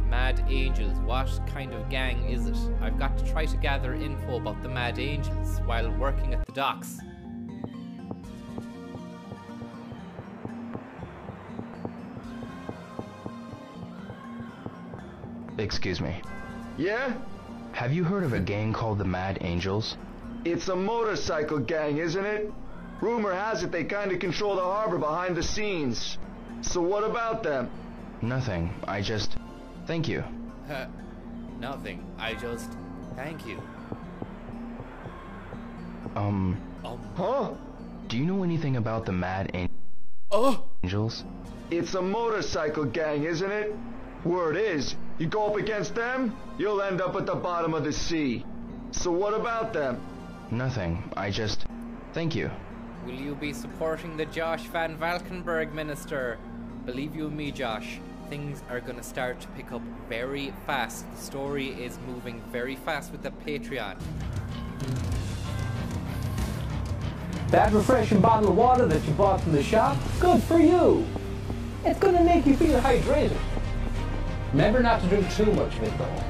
Mad Angels, what kind of gang is it? I've got to try to gather info about the Mad Angels while working at the docks. Excuse me. Yeah? Have you heard of a gang called the Mad Angels? It's a motorcycle gang, isn't it? Rumor has it they kinda control the harbor behind the scenes. So what about them? Nothing. I just... Thank you. Nothing. I just... Thank you. Huh? Do you know anything about the Mad Angels? It's a motorcycle gang, isn't it? Word is, you go up against them, you'll end up at the bottom of the sea. So what about them? Nothing. I just... Thank you. Will you be supporting the Josh Van Valkenburg minister? Believe you me, Josh, things are going to start to pick up very fast. The story is moving very fast with the Patreon. That refreshing bottle of water that you bought from the shop, good for you. It's going to make you feel hydrated. Remember not to drink too much of it, though.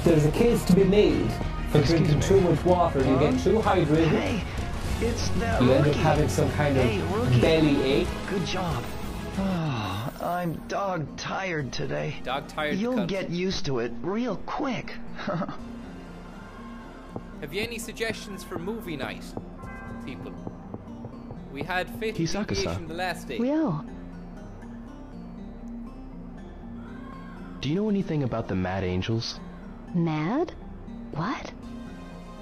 There's a case to be made for drinking too much water. You get too hydrated. Hey, it's the you end up rookie. having some kind of belly ache. Good job. I'm dog tired today. Dog tired. You'll get used to it real quick. Have you any suggestions for movie night, people? We had Fifth Deviation the last day. Do you know anything about the Mad Angels? Mad? What?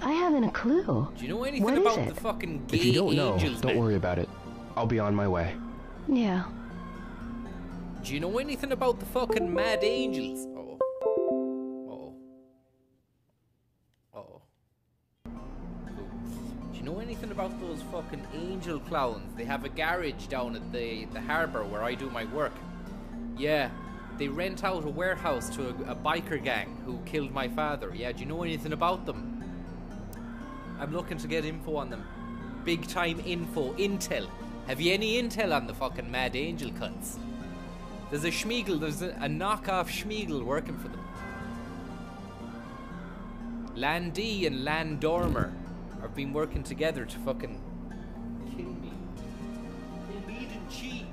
I haven't a clue. Do you know anything about the fucking gay If you don't know, angels, don't man? worry about it. I'll be on my way. Yeah. Do you know anything about the fucking Mad Angels? Do you know anything about those fucking angel clowns? They have a garage down at the harbour where I do my work. Yeah, they rent out a warehouse to a biker gang who killed my father. Yeah, do you know anything about them? I'm looking to get info on them. Big time info, intel. Have you any intel on the fucking Mad Angel cunts? There's a Schmiegel, there's a knockoff Schmiegel working for them. Landy and Landormer have been working together to fucking kill me. Kill meat and cheese.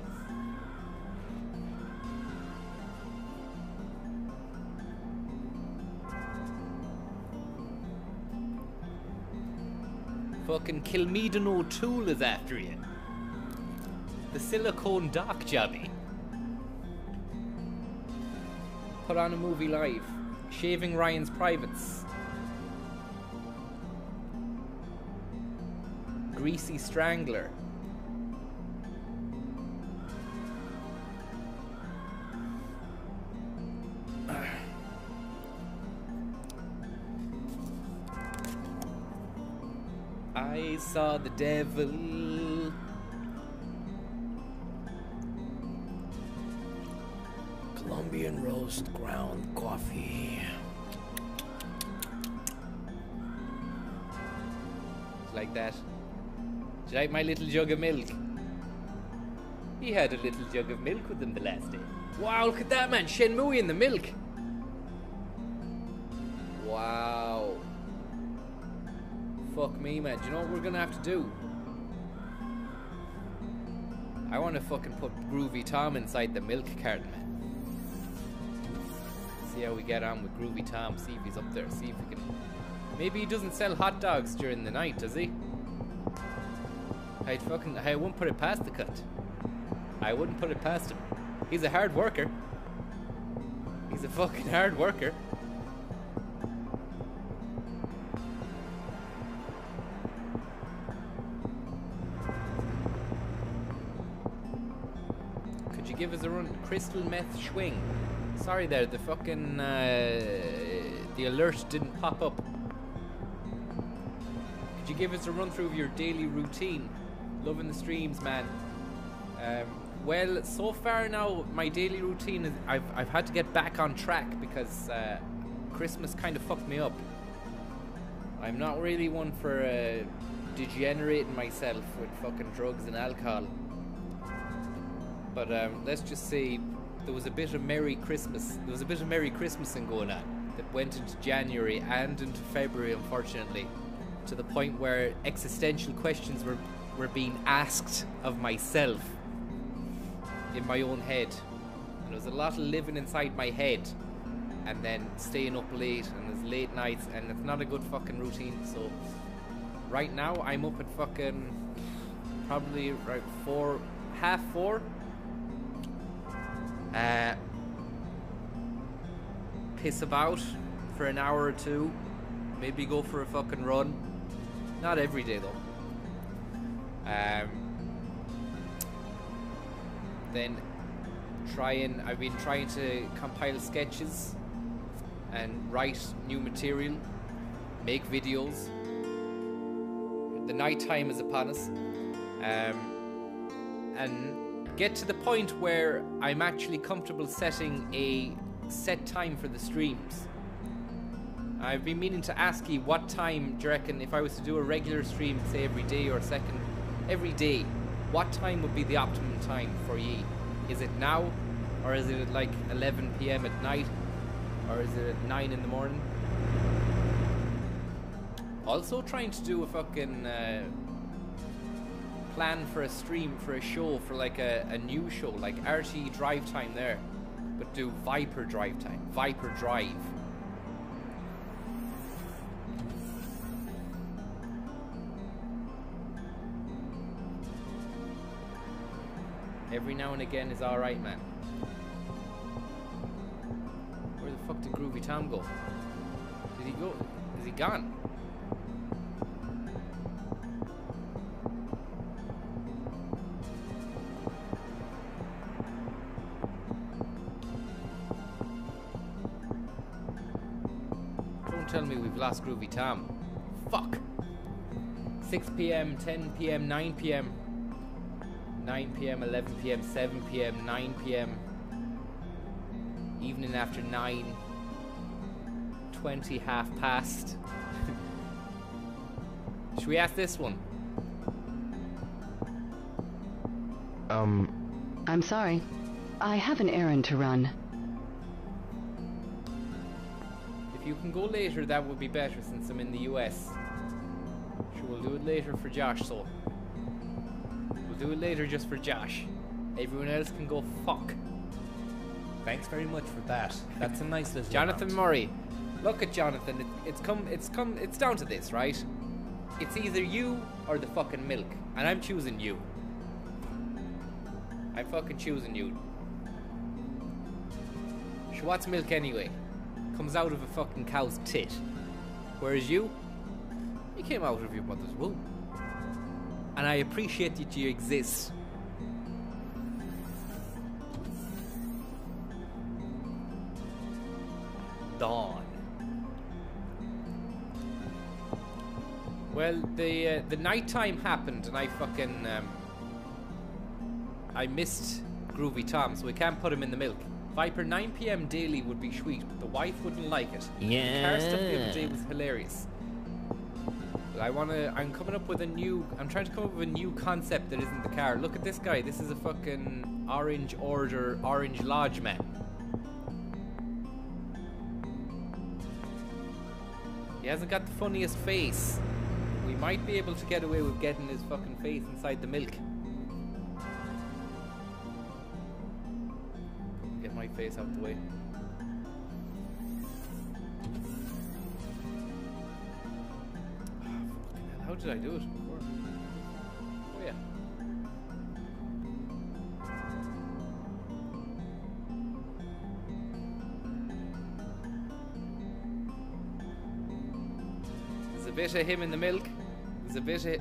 Fucking Kilmeaden O'Toole is after you. The silicone dock jobby. Put on a movie live. Shaving Ryan's Privates. Greasy Strangler. I saw the devil. Colombian roast ground coffee. Like that. Do you like my little jug of milk? He had a little jug of milk with him the last day. Wow, look at that, man. Shenmue in the milk. Wow. Fuck me, man. Do you know what we're gonna have to do? I want to fucking put Groovy Tom inside the milk carton, man. See how we get on with Groovy Tom. See if he's up there. See if we can... Maybe he doesn't sell hot dogs during the night, does he? I wouldn't put it past the cunt. I wouldn't put it past him. He's a hard worker. He's a fucking hard worker. Could you give us a run? Crystal meth swing. Sorry there, the fucking the alert didn't pop up. Could you give us a run through of your daily routine? Loving the streams, man. Well, so far now, my daily routine is I've had to get back on track because Christmas kind of fucked me up. I'm not really one for degenerating myself with fucking drugs and alcohol. But let's just say there was a bit of Merry Christmas. There was a bit of Merry Christmasing going on that went into January and into February, unfortunately, to the point where existential questions were being asked of myself in my own head. And there was a lot of living inside my head and then staying up late, and there's late nights, and it's not a good fucking routine. So right now I'm up at fucking probably right 4:30. Piss about for an hour or two, maybe go for a fucking run. Not every day though. Then I've been trying to compile sketches and write new material, make videos. The night time is upon us, and get to the point where I'm actually comfortable setting a set time for the streams. I've been meaning to ask you, what time do you reckon, if I was to do a regular stream, say every day or every day, what time would be the optimum time for ye? Is it now, or is it at like 11 PM at night, or is it at 9 in the morning? Also trying to do a fucking plan for a stream, for a show, for like a new show, like RTE Drive Time there, but do Viper Drive Time, Viper Drive. Every now and again is alright, man. Where the fuck did Groovy Tom go? Did he go? Is he gone? Don't tell me we've lost Groovy Tom. Fuck. 6 p.m, 10 p.m, 9 p.m. 9 p.m, 11 p.m, 7 p.m, 9 p.m. Evening after 9. 20 half past. Should we ask this one? I'm sorry. I have an errand to run. If you can go later, that would be better since I'm in the US. Sure, we'll do it later for Josh, so. We'll do it later just for Josh. Everyone else can go fuck. Thanks very much for that. That's a nice little Jonathan amount. Murray. Look at Jonathan. It's down to this, right? It's either you or the fucking milk. And I'm choosing you. I'm fucking choosing you. So what's milk anyway? Comes out of a fucking cow's tit. Whereas you came out of your mother's womb. And I appreciate that you exist. Dawn. Well, the nighttime happened, and I fucking I missed Groovy Tom, so we can't put him in the milk. Viper 9 p.m. daily would be sweet, but the wife wouldn't like it. Yeah. The car stuff the other day was hilarious. But I'm coming up with I'm trying to come up with a new concept that isn't the car. Look at this guy. This is a fucking Orange Lodge man. He hasn't got the funniest face. We might be able to get away with getting his fucking face inside the milk. Get my face out the way. How did I do it before? Oh yeah. There's a bit of him in the milk. There's a bit of...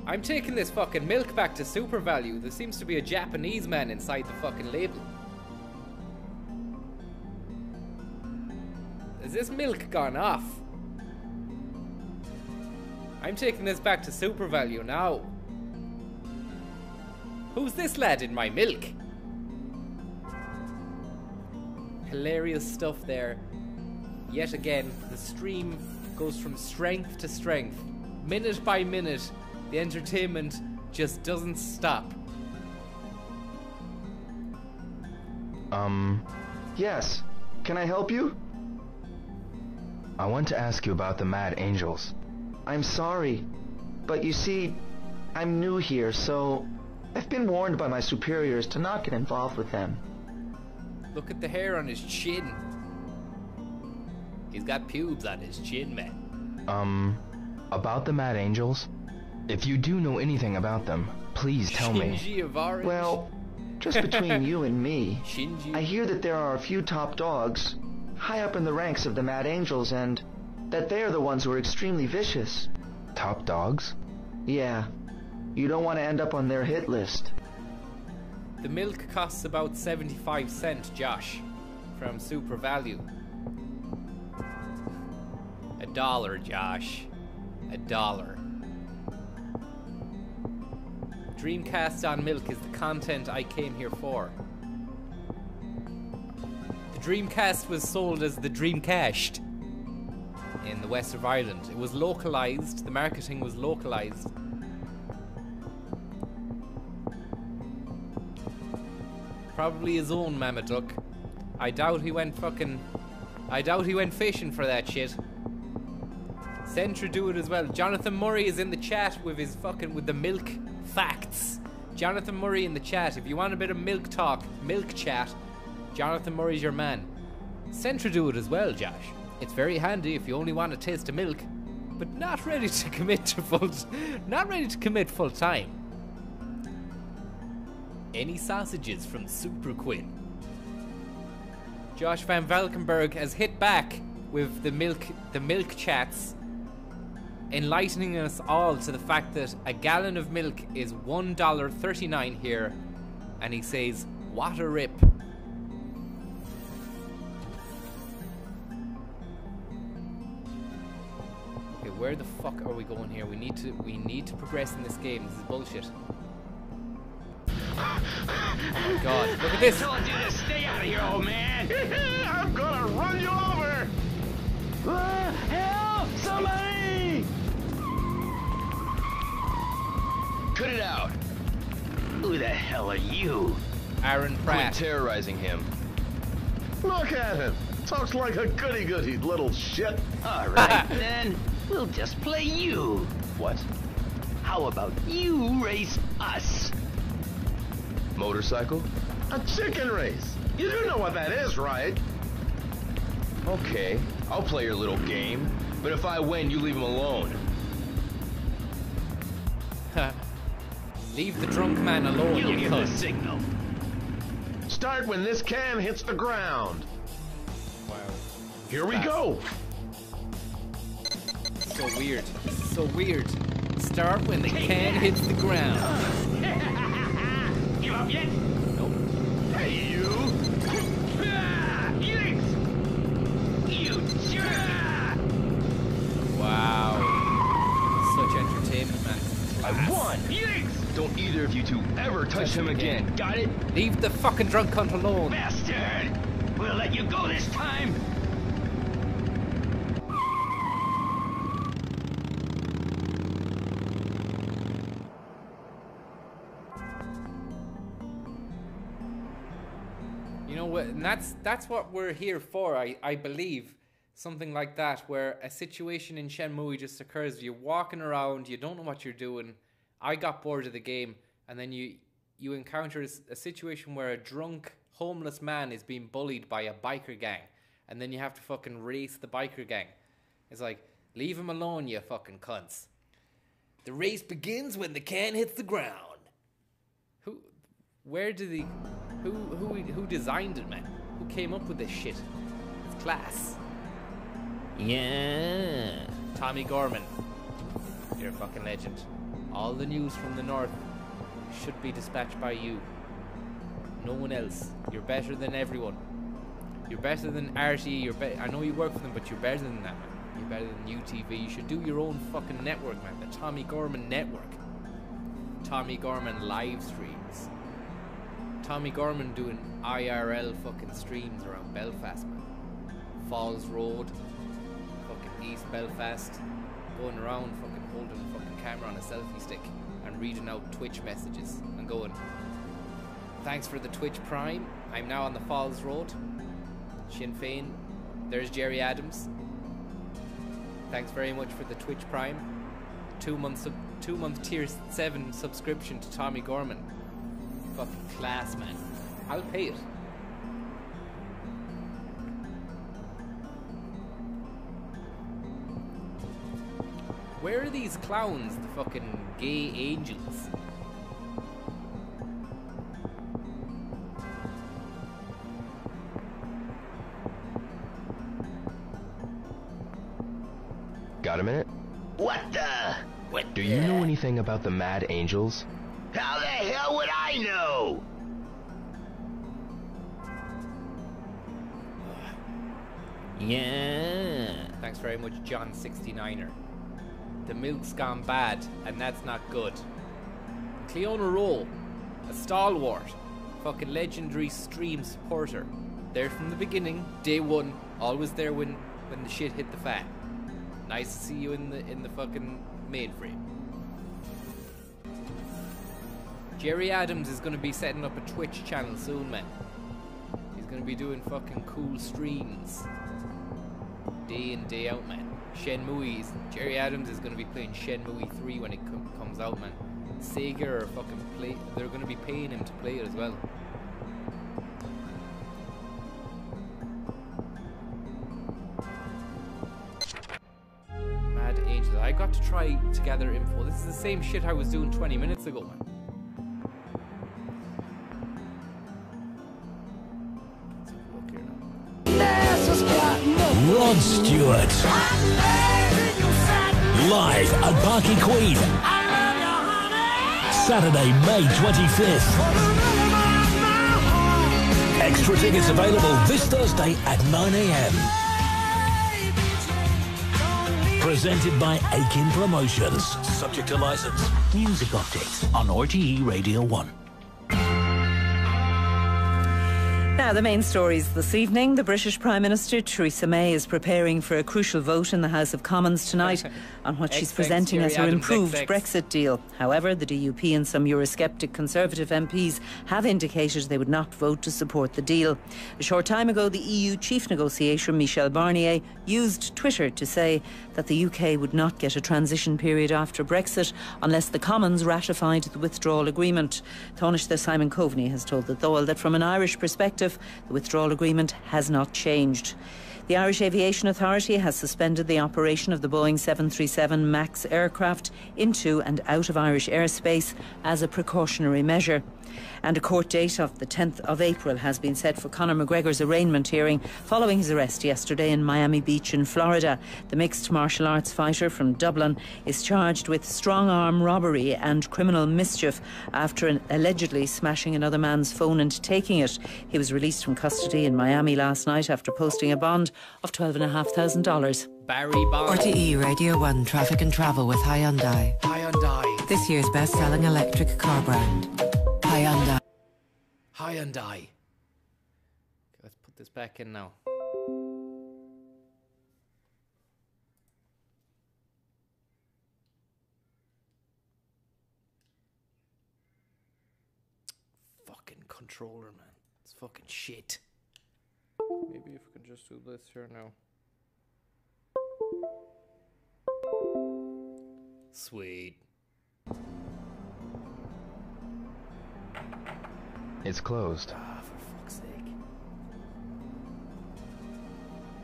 I'm taking this fucking milk back to Super Value. There seems to be a Japanese man inside the fucking label. Is this milk gone off? I'm taking this back to Super Value now. Who's this lad in my milk? Hilarious stuff there. Yet again, the stream goes from strength to strength. Minute by minute, the entertainment just doesn't stop. Yes. Can I help you? I want to ask you about the Mad Angels. I'm sorry, but you see, I'm new here, so I've been warned by my superiors to not get involved with them. Look at the hair on his chin. He's got pubes on his chin, man. About the Mad Angels? If you do know anything about them, please tell me. Shinji of Orange. Well, just between you and me, Shinji. I hear that there are a few top dogs high up in the ranks of the Mad Angels, and that they are the ones who are extremely vicious. Top dogs? Yeah. You don't want to end up on their hit list. The milk costs about 75 cents, Josh, from Super Value. $1, Josh. $1. Dreamcast on milk is the content I came here for. The Dreamcast was sold as the Dreamcast in the west of Ireland. It was localized, the marketing was localized. Probably his own Mamaduck. I doubt he went fishing for that shit. Centra do it as well. Jonathan Murray is in the chat with his with the milk facts. Jonathan Murray in the chat. If you want a bit of milk talk, milk chat, Jonathan Murray's your man. Centra do it as well, Josh. It's very handy if you only want a taste of milk, but not ready to commit to full time. Any sausages from Super Quinn? Josh Van Valkenburg has hit back with the milk chats, enlightening us all to the fact that a gallon of milk is $1.39 here, and he says, "What a rip." Okay, where the fuck are we going here? We need to progress in this game. This is bullshit. Oh my god, look at this! I told you to stay out of here, old man! I'm gonna run you over! Help! Somebody! Cut it out! Who the hell are you? Aaron Pratt. Quit terrorizing him. Look at him! Talks like a goody-goody little shit. Alright then, we'll just play you. What? How about you race us? Motorcycle? A chicken race! You do know what that is, right? Okay, I'll play your little game, but if I win, you leave him alone. Leave the drunk man alone, you you give the cunt. signal. Start when this can hits the ground. Wow. Here we go! So weird. So weird. Start when the can hits the ground. Give up yet? Nope. Hey, you! You jerk! Wow. Such entertainment, man. I won! Don't either of you two ever touch him again. Got it? Leave the fucking drunk cunt alone. Bastard! We'll let you go this time. You know what? And that's what we're here for. I believe something like that, where a situation in Shenmue just occurs. You're walking around, you don't know what you're doing. I got bored of the game, and then you encounter a situation where a drunk, homeless man is being bullied by a biker gang, and then you have to fucking race the biker gang. It's like, leave him alone, you fucking cunts. The race begins when the can hits the ground. Who designed it, man? Who came up with this shit? It's class. Yeah. Tommy Gorman. You're a fucking legend. All the news from the north should be dispatched by you. No one else. You're better than everyone. You're better than RTE. I know you work for them, but you're better than that, man. You're better than UTV. You should do your own fucking network, man. The Tommy Gorman Network. Tommy Gorman live streams. Tommy Gorman doing IRL fucking streams around Belfast, man. Falls Road, fucking East Belfast, going around fucking holding a fucking camera on a selfie stick and reading out Twitch messages and going, "Thanks for the Twitch Prime. I'm now on the Falls Road. Sinn Féin. There's Jerry Adams. Thanks very much for the Twitch Prime. 2 month tier 7 subscription to Tommy Gorman. Fucking class, man. I'll pay it." Where are these clowns, the fucking gay angels? Got a minute? What the? Do you know anything about the Mad Angels? How the hell would I know? Yeah. Thanks very much, John 69er. The milk's gone bad, and that's not good. Cleona Rowe, a stalwart, fucking legendary stream supporter. There from the beginning, day one, always there when the shit hit the fan. Nice to see you in the fucking mainframe. Jerry Adams is gonna be setting up a Twitch channel soon, man. He's gonna be doing fucking cool streams. day in, day out, man. Shenmue, Jerry Adams is going to be playing Shenmue 3 when it comes out, man. Sega are they're going to be paying him to play it as well. Mad Angels. I got to try to gather info. This is the same shit I was doing 20 minutes ago, man. Rod Stewart. Live at Parky Queen. Saturday, May 25th. Extra tickets available this Thursday at 9 a.m. Presented by Aiken Promotions. Subject to licence. Music updates on RTE Radio 1. Now, the main stories this evening. The British Prime Minister, Theresa May, is preparing for a crucial vote in the House of Commons tonight on what she's presenting as her improved Brexit deal. However, the DUP and some Eurosceptic Conservative MPs have indicated they would not vote to support the deal. A short time ago, the EU chief negotiator, Michel Barnier, used Twitter to say that the UK would not get a transition period after Brexit unless the Commons ratified the withdrawal agreement. Taoiseach Simon Coveney has told the Dáil that from an Irish perspective, the withdrawal agreement has not changed. The Irish Aviation Authority has suspended the operation of the Boeing 737 MAX aircraft into and out of Irish airspace as a precautionary measure. And a court date of the 10th of April has been set for Conor McGregor's arraignment hearing following his arrest yesterday in Miami Beach in Florida. The mixed martial arts fighter from Dublin is charged with strong-arm robbery and criminal mischief after allegedly smashing another man's phone and taking it. He was released from custody in Miami last night after posting a bond of $12,500. Barry Bond. RTE Radio 1 Traffic and Travel with Hyundai. Hyundai. This year's best-selling electric car brand. Hyundai. Hyundai. Let's put this back in now. Fucking controller, man. It's fucking shit. Maybe if we can just do this here now. Sweet. It's closed. Ah, for fuck's sake.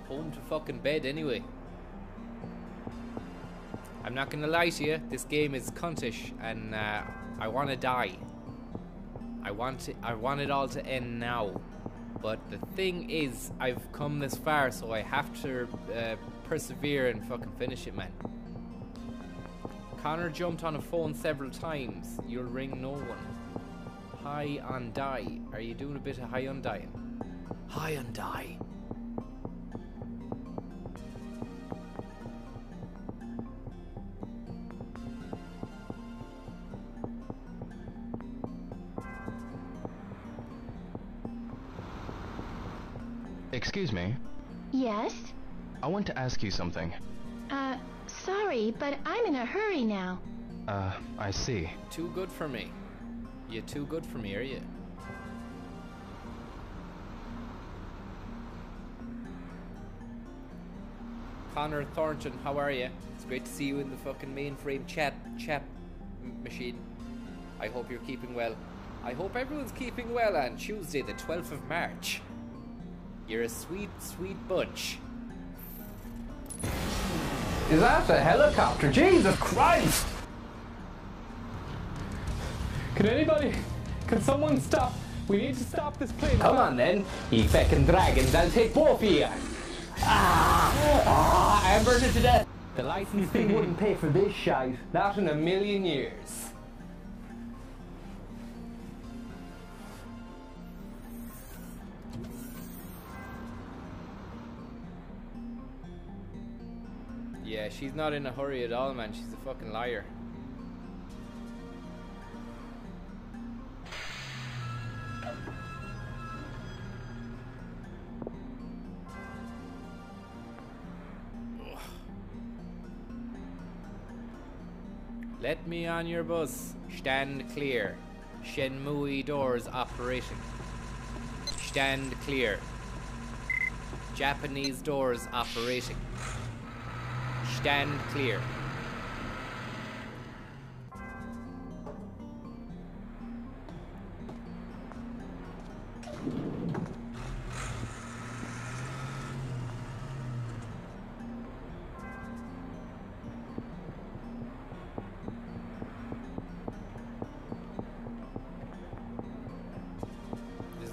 Home to fucking bed anyway. I'm not gonna lie to you, this game is cuntish and I wanna die. I want it all to end now. But the thing is, I've come this far, so I have to persevere and fucking finish it, man. Connor jumped on a phone several times. You'll ring no one. High on die. Are you doing a bit of high on dying? High on die. Excuse me. Yes? I want to ask you something. Sorry, but I'm in a hurry now. I see. Too good for me. You're too good for me, are you? Connor Thornton, how are you? It's great to see you in the fucking mainframe chat machine. I hope you're keeping well. I hope everyone's keeping well on Tuesday the 12th of March. You're a sweet, sweet bunch. Is that a helicopter? Jesus Christ! Can someone stop? We need to stop this plane. Come on then, you feckin' dragons, I'll take both of you. I'm burned to death. The license fee wouldn't pay for this shite, not in a million years. Yeah, she's not in a hurry at all, man. She's a fucking liar. Let me on your bus. Stand clear. Shenmue doors operating. Stand clear. Japanese doors operating. Stand clear.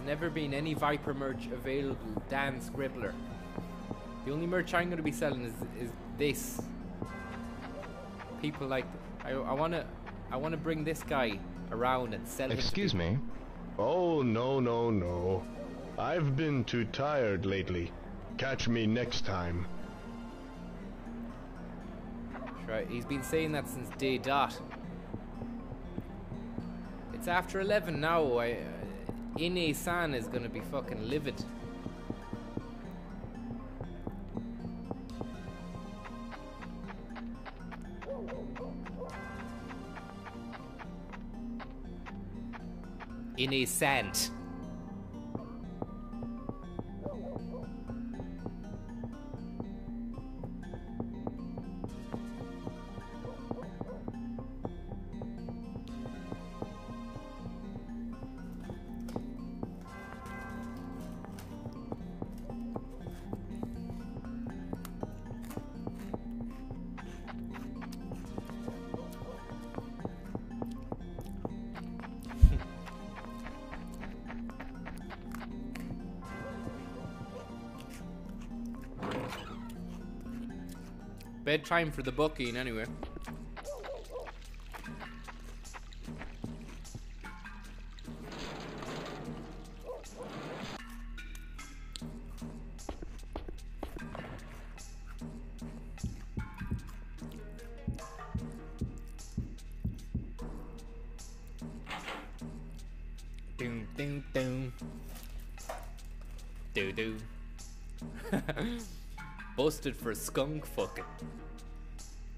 Never been any Viper merch available. Dan Scribbler. The only merch I'm going to be selling is this. People like I want to bring this guy around and sell. Excuse me. Oh no. I've been too tired lately. Catch me next time. Right, he's been saying that since day dot. It's after 11 now. Ine-san is gonna be fucking livid. Ine-san. Bedtime for the booking, anyway. Doom, doom, doom. Doo doo. Busted for skunk fucking.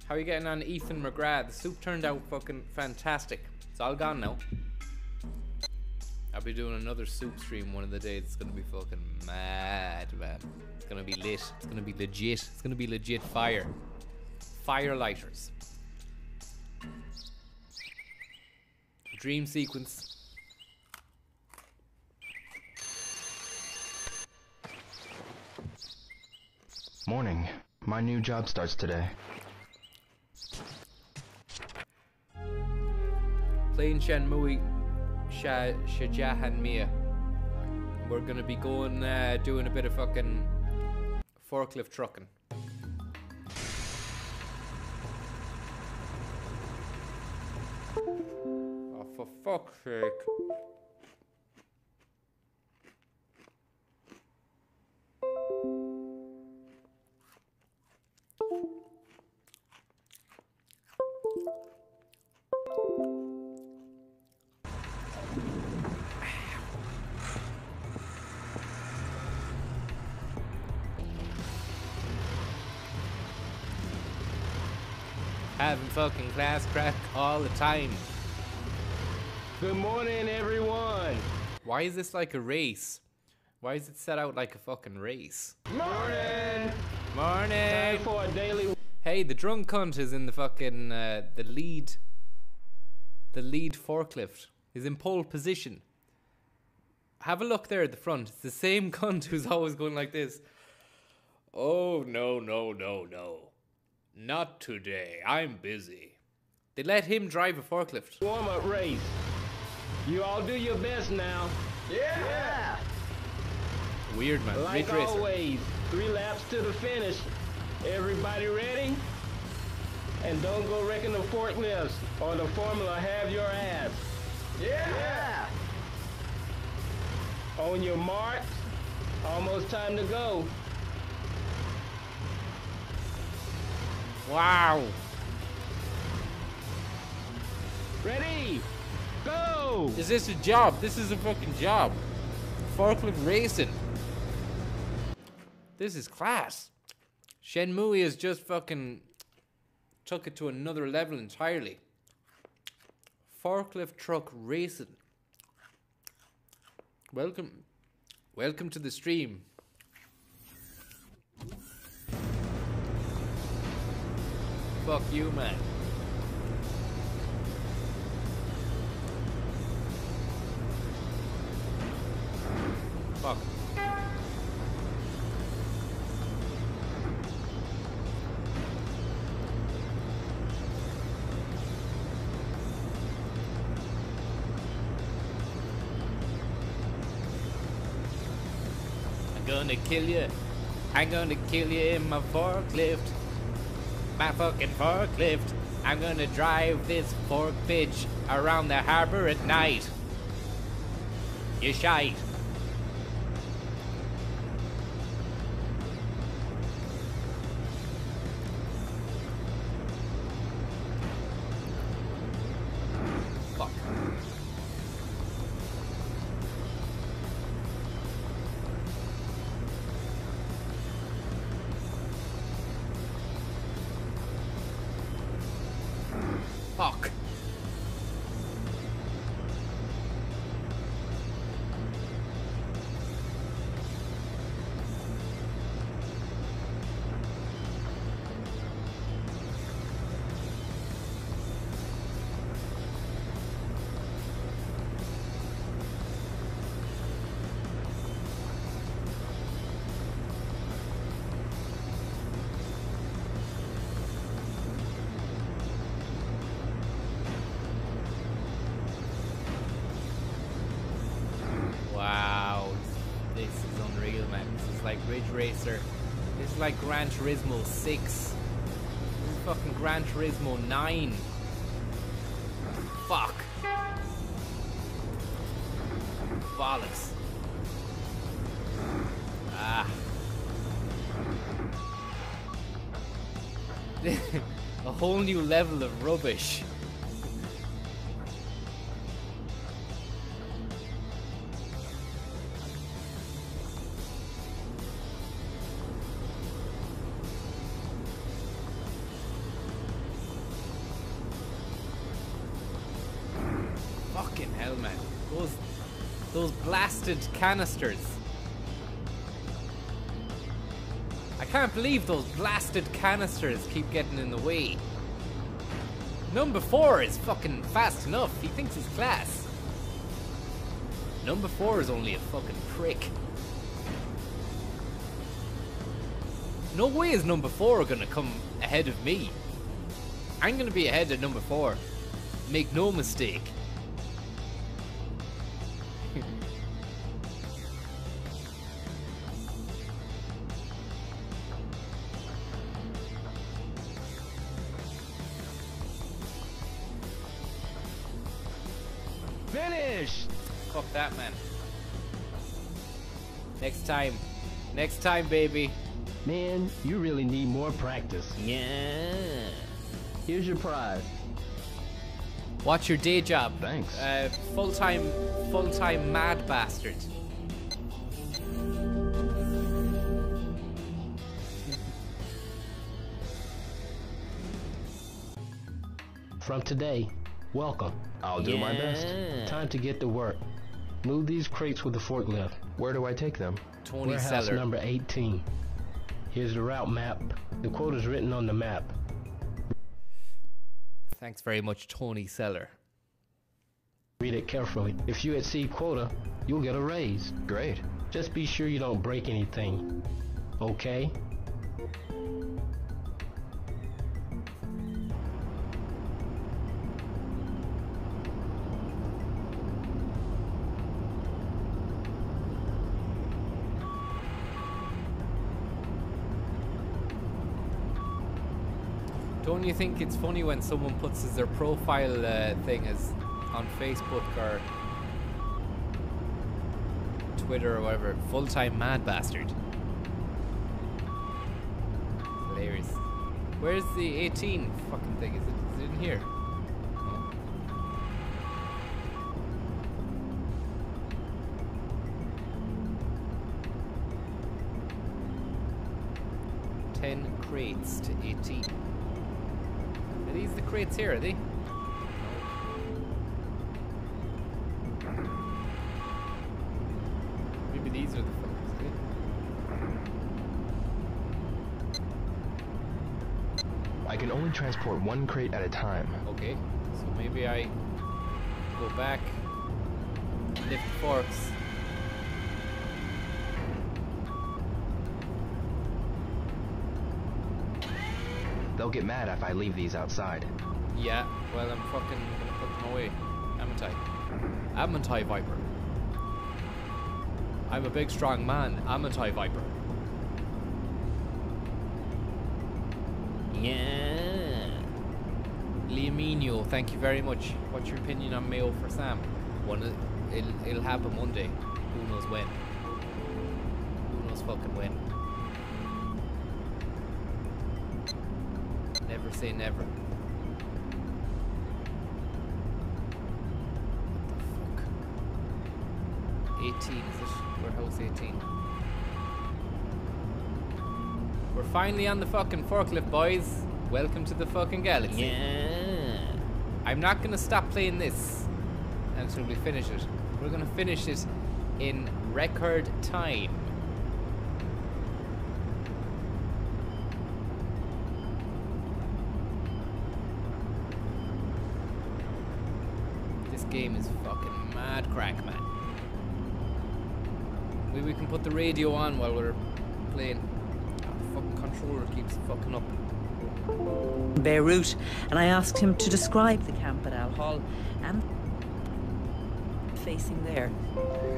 How are you getting on, Ethan McGrath? The soup turned out fucking fantastic. It's all gone now. I'll be doing another soup stream one of the days. It's gonna be fucking mad, man. It's gonna be lit. It's gonna be legit. It's gonna be legit fire. Fire lighters. Dream sequence. Morning. My new job starts today. Playing Shenmue Shajahan Mia. We're gonna be going doing a bit of fucking forklift trucking. Oh, for fuck's sake. Having fucking class crack all the time. Good morning, everyone. Why is this like a race? Why is it set out like a fucking race? Morning. Morning. Time for a daily. Hey, the drunk cunt is in the fucking the lead forklift. He's in pole position. Have a look there at the front. It's the same cunt who's always going like this. Oh no. Not today. I'm busy. They let him drive a forklift. Warm-up race. You all do your best now. Yeah. Weird, man. Like Ridge racer. always, 3 laps to the finish. Everybody ready? And don't go wrecking the forklifts or the formula have your ass. Yeah. On your marks. Almost time to go. Wow. Ready? Go! Is this a job? This is a fucking job. Forklift racing. This is class. Shenmue has just fucking took it to another level entirely. Forklift truck racing. Welcome to the stream. Fuck you, man. Fuck. I'm gonna kill you. I'm gonna kill you in my forklift. My fucking forklift. I'm gonna drive this fork bitch around the harbor at night. You shite. Fuck. Fuck. Wow, this is unreal, man. This is like Ridge Racer. This is like Gran Turismo 6. This is fucking Gran Turismo 9. Fuck. Bollocks. Ah. A whole new level of rubbish. Fucking hell, man. Those blasted canisters. I can't believe those blasted canisters keep getting in the way. Number 4 is fucking fast enough. He thinks he's class. Number 4 is only a fucking prick. No way is number 4 gonna come ahead of me. I'm gonna be ahead of number 4. Make no mistake. Finish! Fuck that, man. Next time. Next time, baby. Man, you really need more practice. Yeah. Here's your prize. What's your day job? Thanks. Full-time mad bastard. From today, welcome. I'll do my best. Time to get to work. Move these crates with the forklift. Where do I take them? Tony Warehouse Seller. number 18. Here's the route map. The quota's written on the map. Thanks very much, Tony Seller. Read it carefully. If you exceed quota, you'll get a raise. Great. Just be sure you don't break anything. Okay? Don't you think it's funny when someone puts as their profile thing as on Facebook or Twitter or whatever, full-time mad bastard? Hilarious. Where's the 18 fucking thing? Is it in here? No. 10 crates to 18. Are these the crates here, are they? Maybe these are the fuckers, are they? I can only transport 1 crate at a time. Okay, so maybe I go back, lift forks. They'll get mad if I leave these outside. Yeah, well, I'm fucking gonna put them away. Ammontai Viper. I'm a big, strong man. Ammontai Viper. Yeah. Liamino, thank you very much. What's your opinion on Mayo for Sam? It'll happen one day. Who knows when? Who knows fucking when? Never say never. What the fuck? 18, is it? Warehouse 18. We're finally on the fucking forklift, boys. Welcome to the fucking galaxy. Yeah. I'm not gonna stop playing this until we finish it. We're gonna finish it in record time. This game is fucking mad crack, man. Maybe we can put the radio on while we're playing. The fucking controller keeps fucking up. Beirut, and I asked him to describe the camp at Al-Hol and facing there.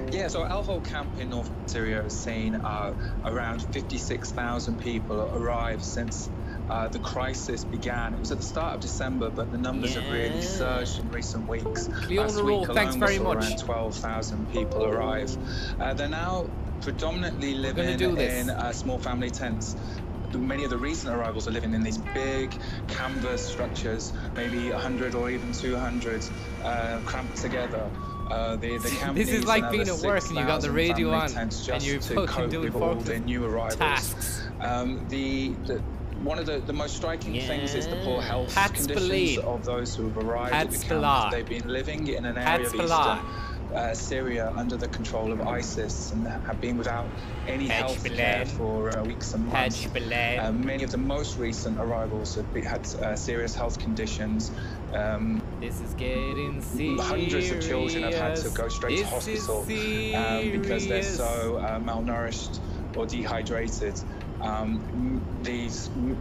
Yeah, so Al-Hol camp in North Syria has seen around 56,000 people arrive since the crisis began. It was at the start of December, but the numbers have really surged in recent weeks. Last week alone, around 12,000 people arrive. They're now predominantly living in small family tents. Many of the recent arrivals are living in these big canvas structures, maybe 100 or even 200 cramped together. The camp this is like being at work and you got the radio on and you're fucking doing all the new arrivals. Tasks. One of the most striking things is the poor health conditions of those who have arrived at the camp. They've been living in an area of eastern Syria under the control of ISIS and have been without any health care for weeks and months. Many of the most recent arrivals have had serious health conditions. This is getting serious. Hundreds of children have had to go straight to hospital because they're so malnourished or dehydrated.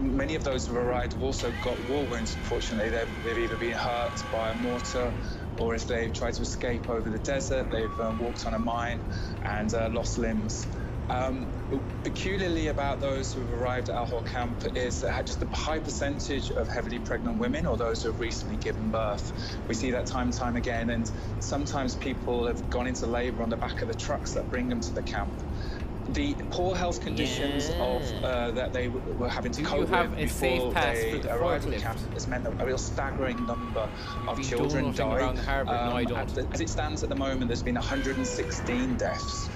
Many of those who have arrived have also got war wounds. Unfortunately, they've either been hurt by a mortar, or if they've tried to escape over the desert, they've walked on a mine and lost limbs. Peculiarly about those who have arrived at Al-Hol camp is just a high percentage of heavily pregnant women or those who have recently given birth. We see that time and time again, and sometimes people have gone into labour on the back of the trucks that bring them to the camp. The poor health conditions that they were having to cope with before they arrived at the camp has meant that a real staggering number of children died. As it stands at the moment, there's been 116 deaths.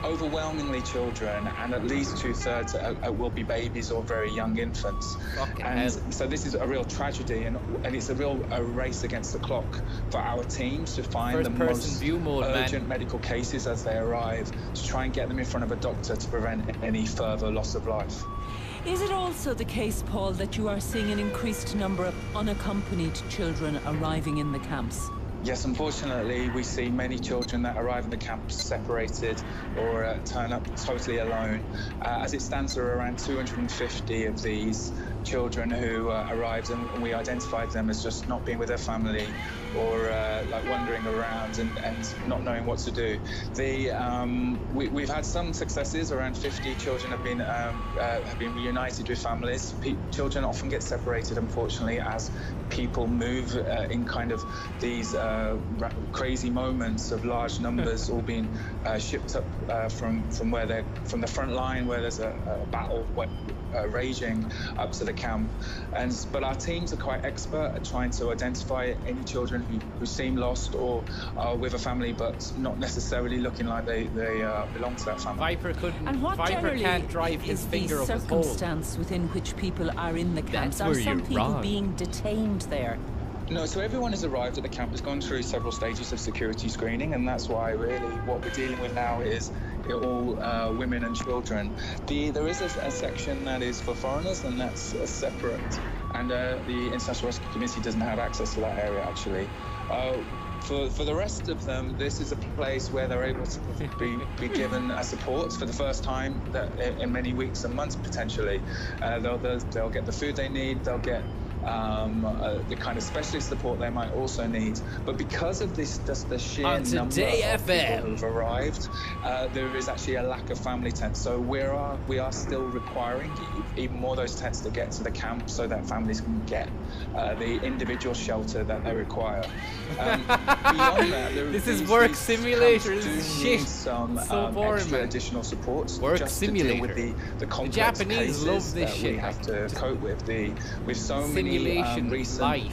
Overwhelmingly children, and at least 2/3 will be babies or very young infants. So this is a real tragedy, and it's a real race against the clock for our teams to find the most urgent medical cases as they arrive, to try and get them in front of a doctor to prevent any further loss of life. Is it also the case, Paul, that you are seeing an increased number of unaccompanied children arriving in the camps? Yes, unfortunately, we see many children that arrive in the camps separated or turn up totally alone. As it stands, there are around 250 of these children who arrived, and we identified them as just not being with their family or like wandering around and not knowing what to do. We've had some successes. Around 50 children have been reunited with families. Children often get separated, unfortunately, as people move in kind of these crazy moments of large numbers all being shipped up from the front line where there's a battle raging up to the camp. But our teams are quite expert at trying to identify any children who seem lost or are with a family but not necessarily looking like they belong to that family. Viper Viper can't drive his finger up his hole. Circumstance within which people are in the camps? Are some people being detained there? No, so everyone who's arrived at the camp has gone through several stages of security screening, and that's why really what we're dealing with now is all women and children. There is a section that is for foreigners, and that's separate. And the International Rescue Committee doesn't have access to that area, actually. For the rest of them, this is a place where they're able to be given support for the first time in many weeks and months, potentially. They'll get the food they need, they'll get the kind of specialist support they might also need. But because of this, just the sheer number of people who've arrived, there is actually a lack of family tents. So we are still requiring even more of those tents to get to the camp so that families can get the individual shelter that they require. Beyond that, this is work simulator. This is shit. Some so boring, extra man. additional support Work just simulator. to deal with the complex Japanese cases love this that shit. we have to cope with. With so many recently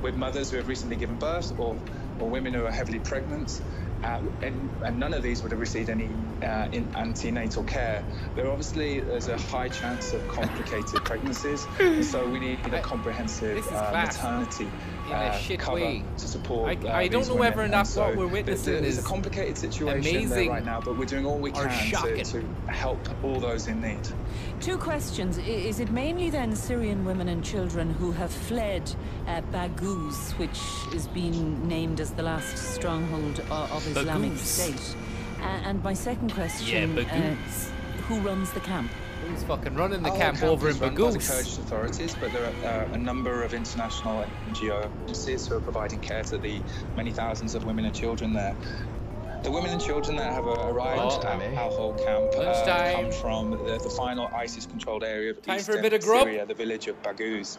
with mothers who have recently given birth or women who are heavily pregnant. And none of these would have received any antenatal care. There's a high chance of complicated pregnancies, and so we need a comprehensive maternity cover to support. I don't know whether that's what we're witnessing. It's a complicated situation there right now, but we're doing all we can to help all those in need. Two questions. Is it mainly then Syrian women and children who have fled Baghouz, which is being named as the last stronghold of Islamic State? And my second question, who runs the camp? Who's fucking running the camp over in Baghouz? By the Kurdish authorities, but there are a number of international NGO agencies who are providing care to the many thousands of women and children there. The women and children that have arrived at Al-Hol camp come from the final ISIS-controlled area of eastern Syria, the village of Baghouz.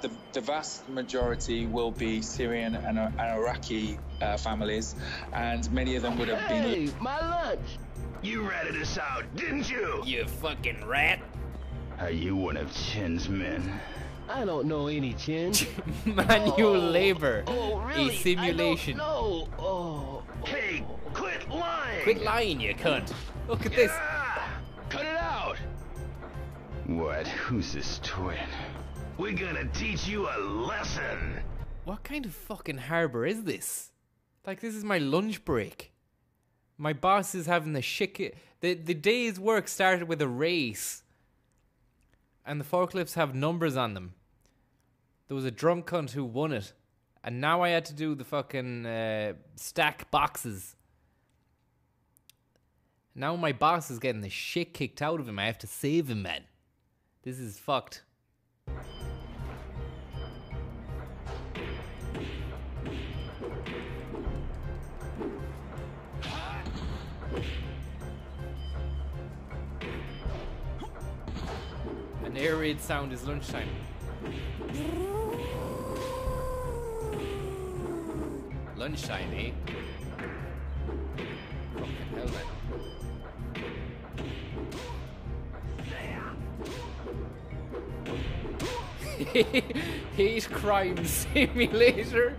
The vast majority will be Syrian and Iraqi families, and many of them would have been... Hey, my lunch! You ratted us out, didn't you? You fucking rat! Are you one of Chen's men? I don't know any Chen. Manual labor. Really? A simulation. No. Oh. Hey, quit lying! Quit lying, you cunt. Look at this. Cut it out! What? Who's this twin? We're gonna teach you a lesson. What kind of fucking harbor is this? Like, this is my lunch break. My boss is having the shit. The day's work started with a race. And the forklifts have numbers on them. There was a drunk cunt who won it. And now I had to do the fucking stack boxes. Now my boss is getting the shit kicked out of him. I have to save him, man. This is fucked. An air raid sound is lunchtime. Lunchtime, eh? Fucking hell, man. Hate crime simulator.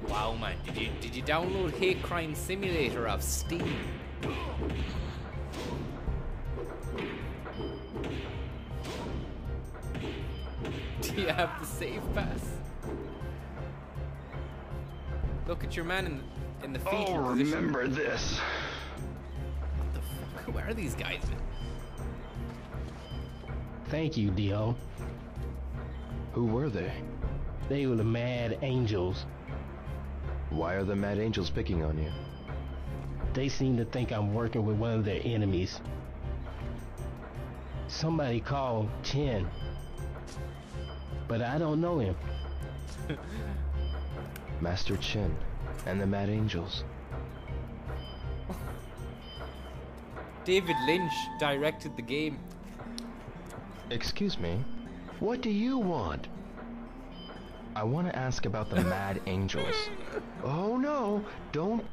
Wow, man, did you download Hate Crime Simulator off Steam? Do you have the save pass? Look at your man in the fetal position. Remember this. What the fuck? Who are these guys, man? Thank you, Dio. Who were they? They were the Mad Angels. Why are the Mad Angels picking on you? They seem to think I'm working with one of their enemies. Somebody called Chen. But I don't know him. Master Chen and the Mad Angels. David Lynch directed the game. Excuse me, what do you want? I want to ask about the Mad Angels. Oh no, don't.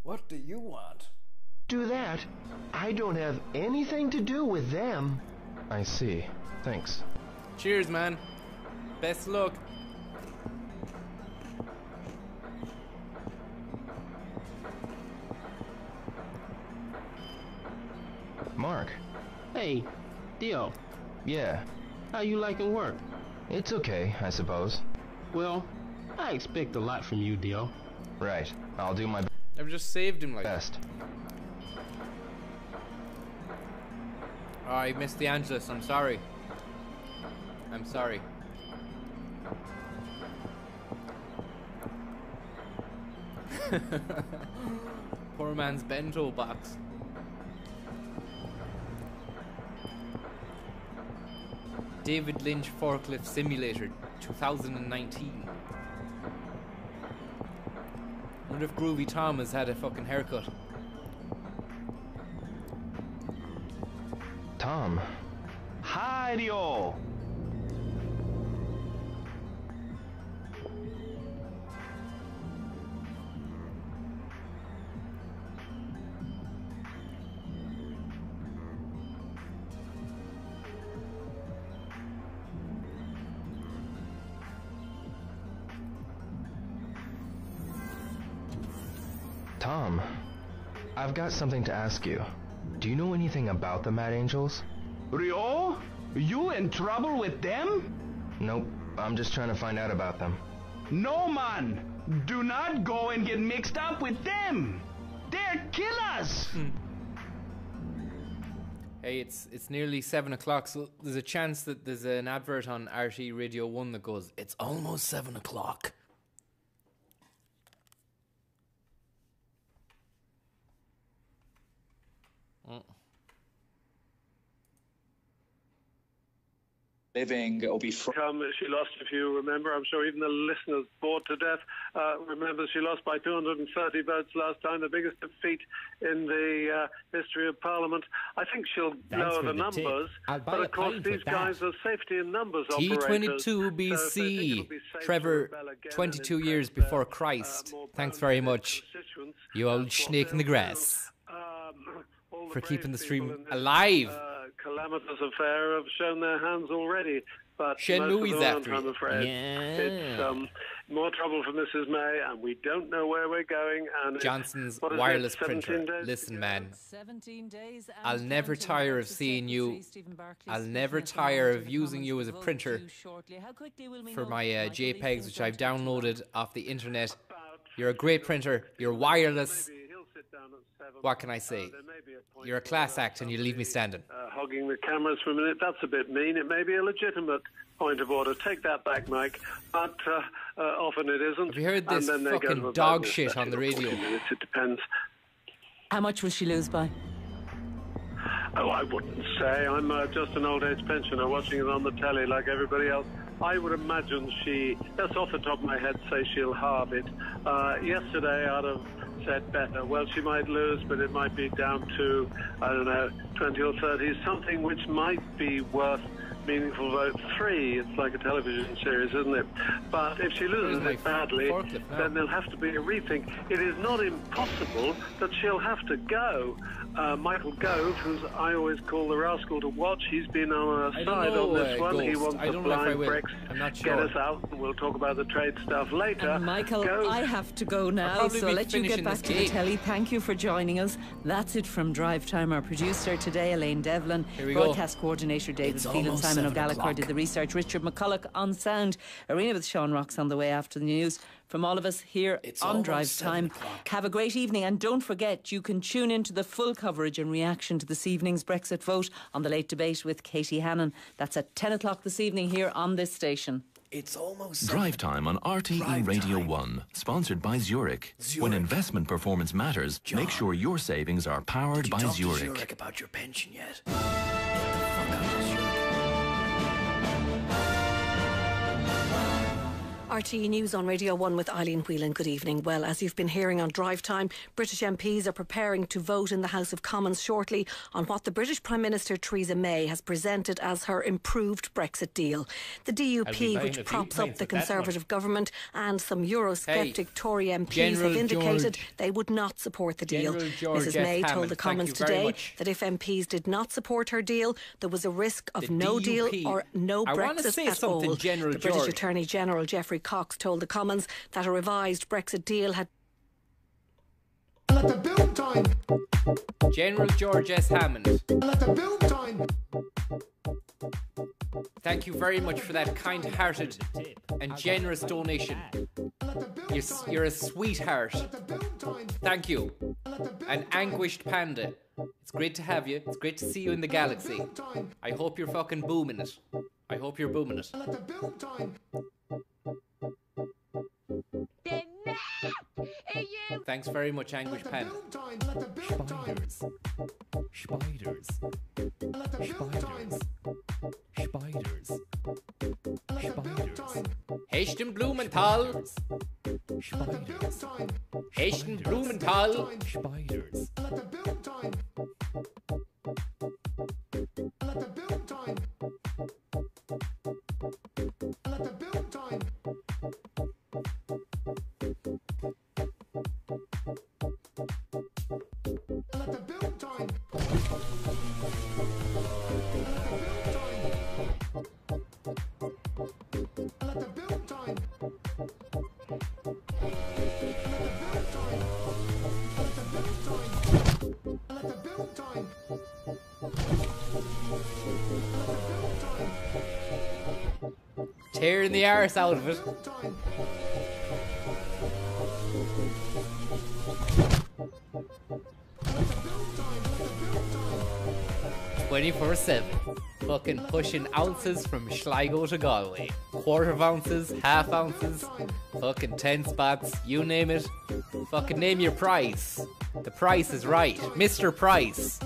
What do you want? Do that. I don't have anything to do with them. I see. Thanks. Cheers, man. Best luck. Mark. Hey, Dio. Yeah. How you liking work? It's okay, I suppose. Well, I expect a lot from you, Dio. Right. I'll do my I've just saved him like best. Oh, I missed the Angelus. I'm sorry. I'm sorry. Poor man's bento box. David Lynch Forklift Simulator 2019. Wonder if Groovy Tom has had a fucking haircut. Tom. Hi, Dio. Tom, I've got something to ask you. Do you know anything about the Mad Angels? Rio? You in trouble with them? Nope, I'm just trying to find out about them. No, man. Do not go and get mixed up with them. They're killers. Hey, it's nearly 7 o'clock, so there's a chance that there's an advert on RT Radio 1 that goes, "It's almost 7 o'clock." Living or be She lost, if you remember. I'm sure even the listeners bored to death. Remember, she lost by 230 votes last time, the biggest defeat in the history of Parliament. I think she'll lower the numbers, but of course these guys are safety in numbers operators. T22 BC. Trevor, 22 years before Christ. Thanks very much, you old snake in the grass, for keeping the stream alive. Calamitous affair have shown their hands already, but Shenmuesday most of after them aren't, I'm afraid. It's more trouble for Mrs. May, and we don't know where we're going. And Johnson's wireless printer. Listen, man, I'll never tire of seeing you. I'll never tire of using you as a printer for my JPEGs, which I've downloaded off the internet. You're a great printer. You're wireless. What can I say? You're a class act and you leave me standing. Hogging the cameras for a minute, that's a bit mean. It may be a legitimate point of order. Take that back, Mike. But often it isn't. Have you heard this fucking dog shit on the radio? It depends. How much will she lose by? Oh, I wouldn't say. I'm just an old age pensioner watching it on the telly like everybody else. I would imagine she, just off the top of my head, say she'll halve it. Yesterday, I'd have said better. Well, she might lose, but it might be down to, I don't know, 20 or 30, something which might be worth meaningful vote 3. It's like a television series, isn't it? But if she loses it badly, then there'll have to be a rethink. It is not impossible that she'll have to go. Michael Gove, who's I always call the rascal to watch, he's been on her side on this one. He wants to blind Brexit. I'm not sure. Get us out, and we'll talk about the trade stuff later. And Michael, I have to go now, so I'll let you get back to the telly. Thank you for joining us. That's it from Drive Time. Our producer today, Elaine Devlin. Broadcast coordinator, David Phelan. Simon O'Gallagher did the research. Richard McCulloch on sound. Arena with Sean Rocks on the way after the news. From all of us here on Drive Time, have a great evening, and don't forget you can tune into the full coverage and reaction to this evening's Brexit vote on the Late Debate with Katie Hannon. That's at 10 o'clock this evening here on this station. It's almost Drive Time on RTE Radio 1, sponsored by Zurich. When investment performance matters, make sure your savings are powered by Zurich. Zurich. Did you talk to Zurich about your pension yet? RTE News on Radio 1 with Eileen Whelan. Good evening. Well, as you've been hearing on Drive Time, British MPs are preparing to vote in the House of Commons shortly on what the British Prime Minister Theresa May has presented as her improved Brexit deal. The DUP, which props up the Conservative government, and some Eurosceptic Tory MPs have indicated they would not support the deal. Mrs May told the Commons today that if MPs did not support her deal, there was a risk of no deal or no Brexit at all. The British Attorney General Geoffrey Cox told the Commons that a revised Brexit deal had... At the build time. General George S. Hammond. At the build time. Thank you very much for that kind-hearted and generous donation. You're a sweetheart. Thank you. An anguished panda. It's great to have you. It's great to see you in the galaxy. I hope you're fucking booming it. I hope you're booming it. Thanks very much, Anguish Panda. Spiders. Spiders. Spiders. Spiders. Spiders. Hechten Blumenthal. Spiders. Hechten Blumenthal. Spiders. Tearing the arse out of it. "24/7, fucking pushing ounces from Sligo to Galway. Quarter of ounces, half ounces, fucking 10 spots, you name it. Fucking name your price. The price is right. Mr. Price.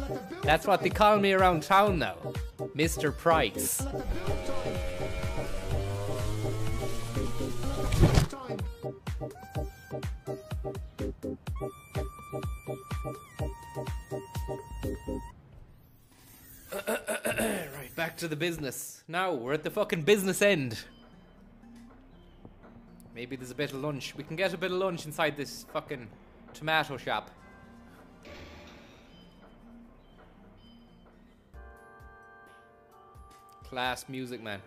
That's what they call me around town now. Mr. Price." Right, back to the business. Now, we're at the fucking business end. Maybe there's a bit of lunch. We can get a bit of lunch inside this fucking tomato shop. Class music, man.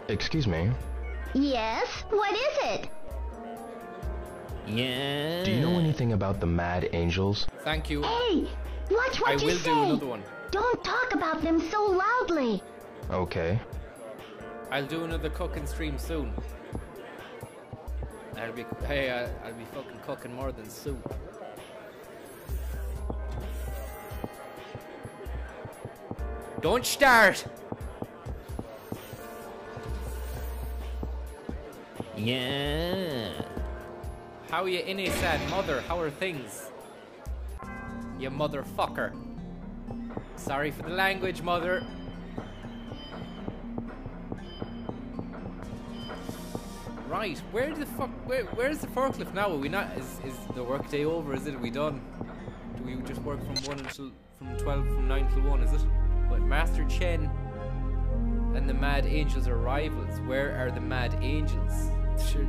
Excuse me. Yes? What is it? Yeah. Do you know anything about the Mad Angels? Thank you. Hey! Watch what I you will say! do another one. Don't talk about them so loudly! Okay. I'll do another cooking stream soon. I'll be fucking cooking more than soup. Don't start! Yeah. How you in a sad mother? How are things? You motherfucker. Sorry for the language, mother. Right, where's the forklift now? Are we not? Is the work day over? Is it? Are we done? Do we just work from 9 till 1? Is it? But Master Chen and the Mad Angels are rivals. Where are the Mad Angels? Sure,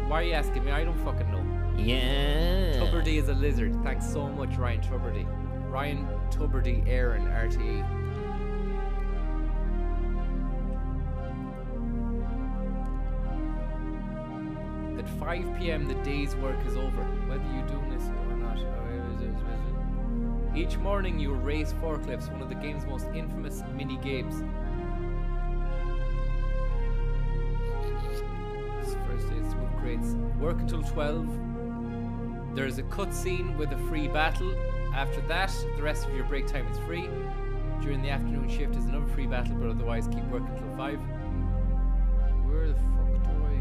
why are you asking me? I don't fucking know. Yeah. Tuberty is a lizard. Thanks so much, Ryan Tuberty. Ryan Tuberty, Aaron, RTE. At 5 p.m. the day's work is over, whether you're doing this or not. Each morning you race forklifts, one of the game's most infamous mini games. First is to move crates. Work until 12. There's a cutscene with a free battle. After that, the rest of your break time is free. During the afternoon shift is another free battle, but otherwise keep working until 5. Where the fuck do I...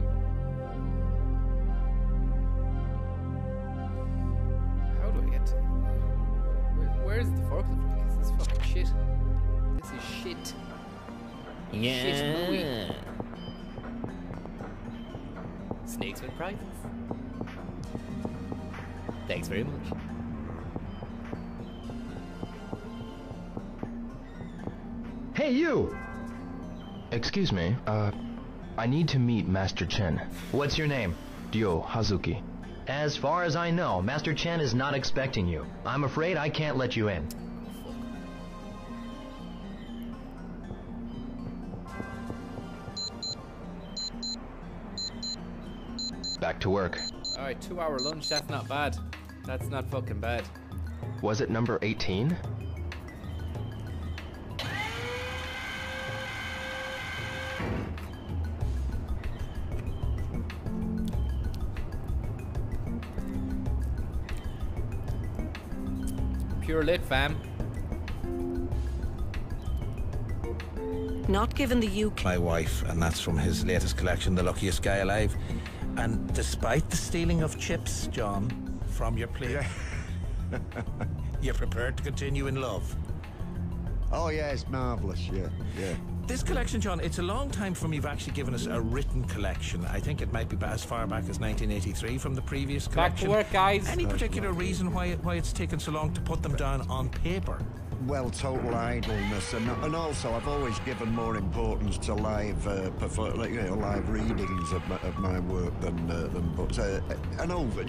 How do I get to... Where's the forklift? Because this is fucking shit. This is shit. Yeah. Shit movie. Snakes with prizes. Thanks very much. Hey, you! Excuse me, I need to meet Master Chen. What's your name? Dio Hazuki. As far as I know, Master Chen is not expecting you. I'm afraid I can't let you in. back to work. Alright, 2-hour lunch, that's not bad. That's not fucking bad. Was it number 18? Pure lit, fam. Not given the UK. My wife, and that's from his latest collection, The Luckiest Guy Alive. And despite the stealing of chips, John, from your plate, you're prepared to continue in love. Oh yeah, it's marvellous, yeah. This collection, John, it's a long time from you've actually given us a written collection. I think it might be as far back as 1983 from the previous collection. Back to work, guys. Any particular reason why it's taken so long to put them down on paper? Well, total idleness, and also I've always given more importance to live live readings of my work than books.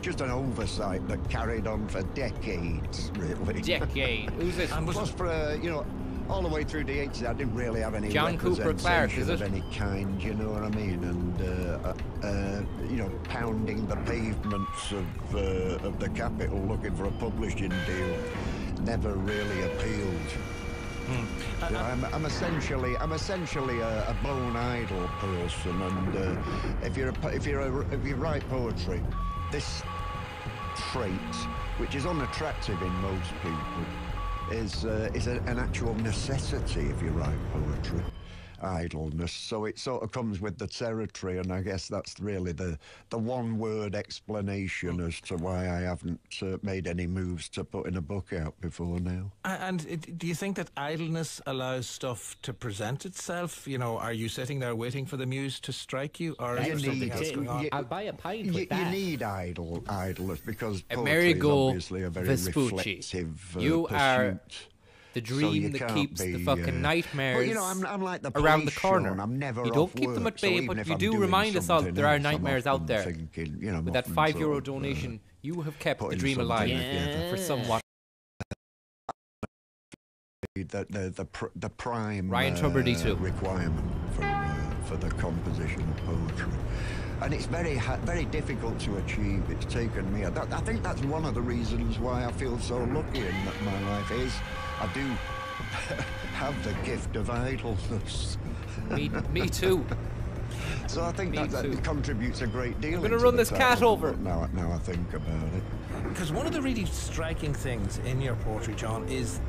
Just an oversight that carried on for decades, really. Decade. Who's this? And plus, for all the way through the 80s, I didn't really have any John Cooper Clarke, is it? of any kind, you know what I mean? And pounding the pavements of the capital looking for a publishing deal never really appealed. I'm essentially a bone idle person, and if you write poetry, this trait, which is unattractive in most people, is an actual necessity if you write poetry. Idleness, so it sort of comes with the territory, and I guess that's really the one-word explanation as to why I haven't made any moves to putting a book out before now. And do you think that idleness allows stuff to present itself? You know, are you sitting there waiting for the muse to strike you, or is there something else going on? I'll buy a pint with that. You need idleness because Amerigo poetry is obviously a very Vespucci. reflective You pursuit. are the dream that keeps the fucking nightmares I'm like the around the police corner. show, I'm never You don't off keep them work, at so bay, even but if you I'm do doing remind us all that something there are else, I'm nightmares out often there. thinking, With that often €5 sort of, donation, you have kept the putting dream alive something for somewhat. The prime Ryan Tuberty too. requirement for the composition of poetry. And it's very difficult to achieve. It's taken me. I think that's one of the reasons why I feel so lucky in my life is I do have the gift of idleness. Me too. So I think that contributes a great deal. I'm going to run this cat over. Now I think about it. Because one of the really striking things in your poetry, John, is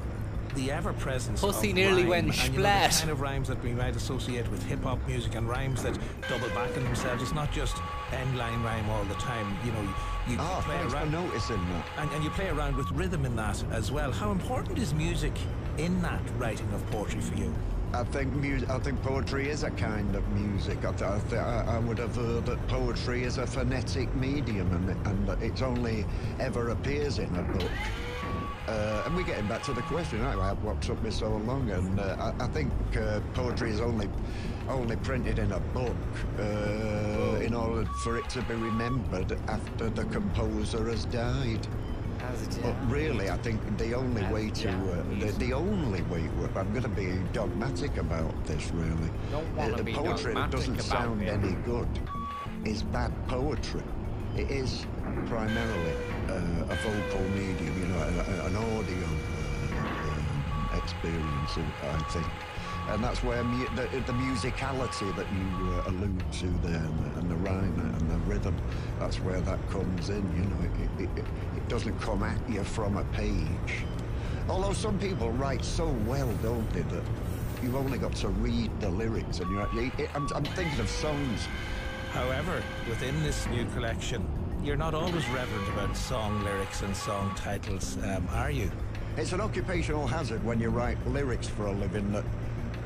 the ever-presence Pussy of nearly rhyme, went and splat. the kind of rhymes that we might associate with hip-hop music, and rhymes that double back on themselves. It's not just end-line rhyme all the time. You know, you play thanks around, for noticing that. and you play around with rhythm in that as well. How important is music in that writing of poetry for you? I think poetry is a kind of music. I would aver that poetry is a phonetic medium, and that it only ever appears in a book. And we're getting back to the question, what took me so long, and I think poetry is only printed in a book in order for it to be remembered after the composer has died. But really, I think the only way to I'm going to be dogmatic about this, really. The poetry that doesn't sound any good is bad poetry. It is primarily a vocal medium, an audio experience, I think. And that's where the musicality that you allude to there, and the rhyme and the rhythm, that's where that comes in, It doesn't come at you from a page. Although some people write so well, don't they, that you've only got to read the lyrics, and I'm thinking of songs. However, within this new collection, you're not always reverent about song lyrics and song titles, are you? It's an occupational hazard when you write lyrics for a living that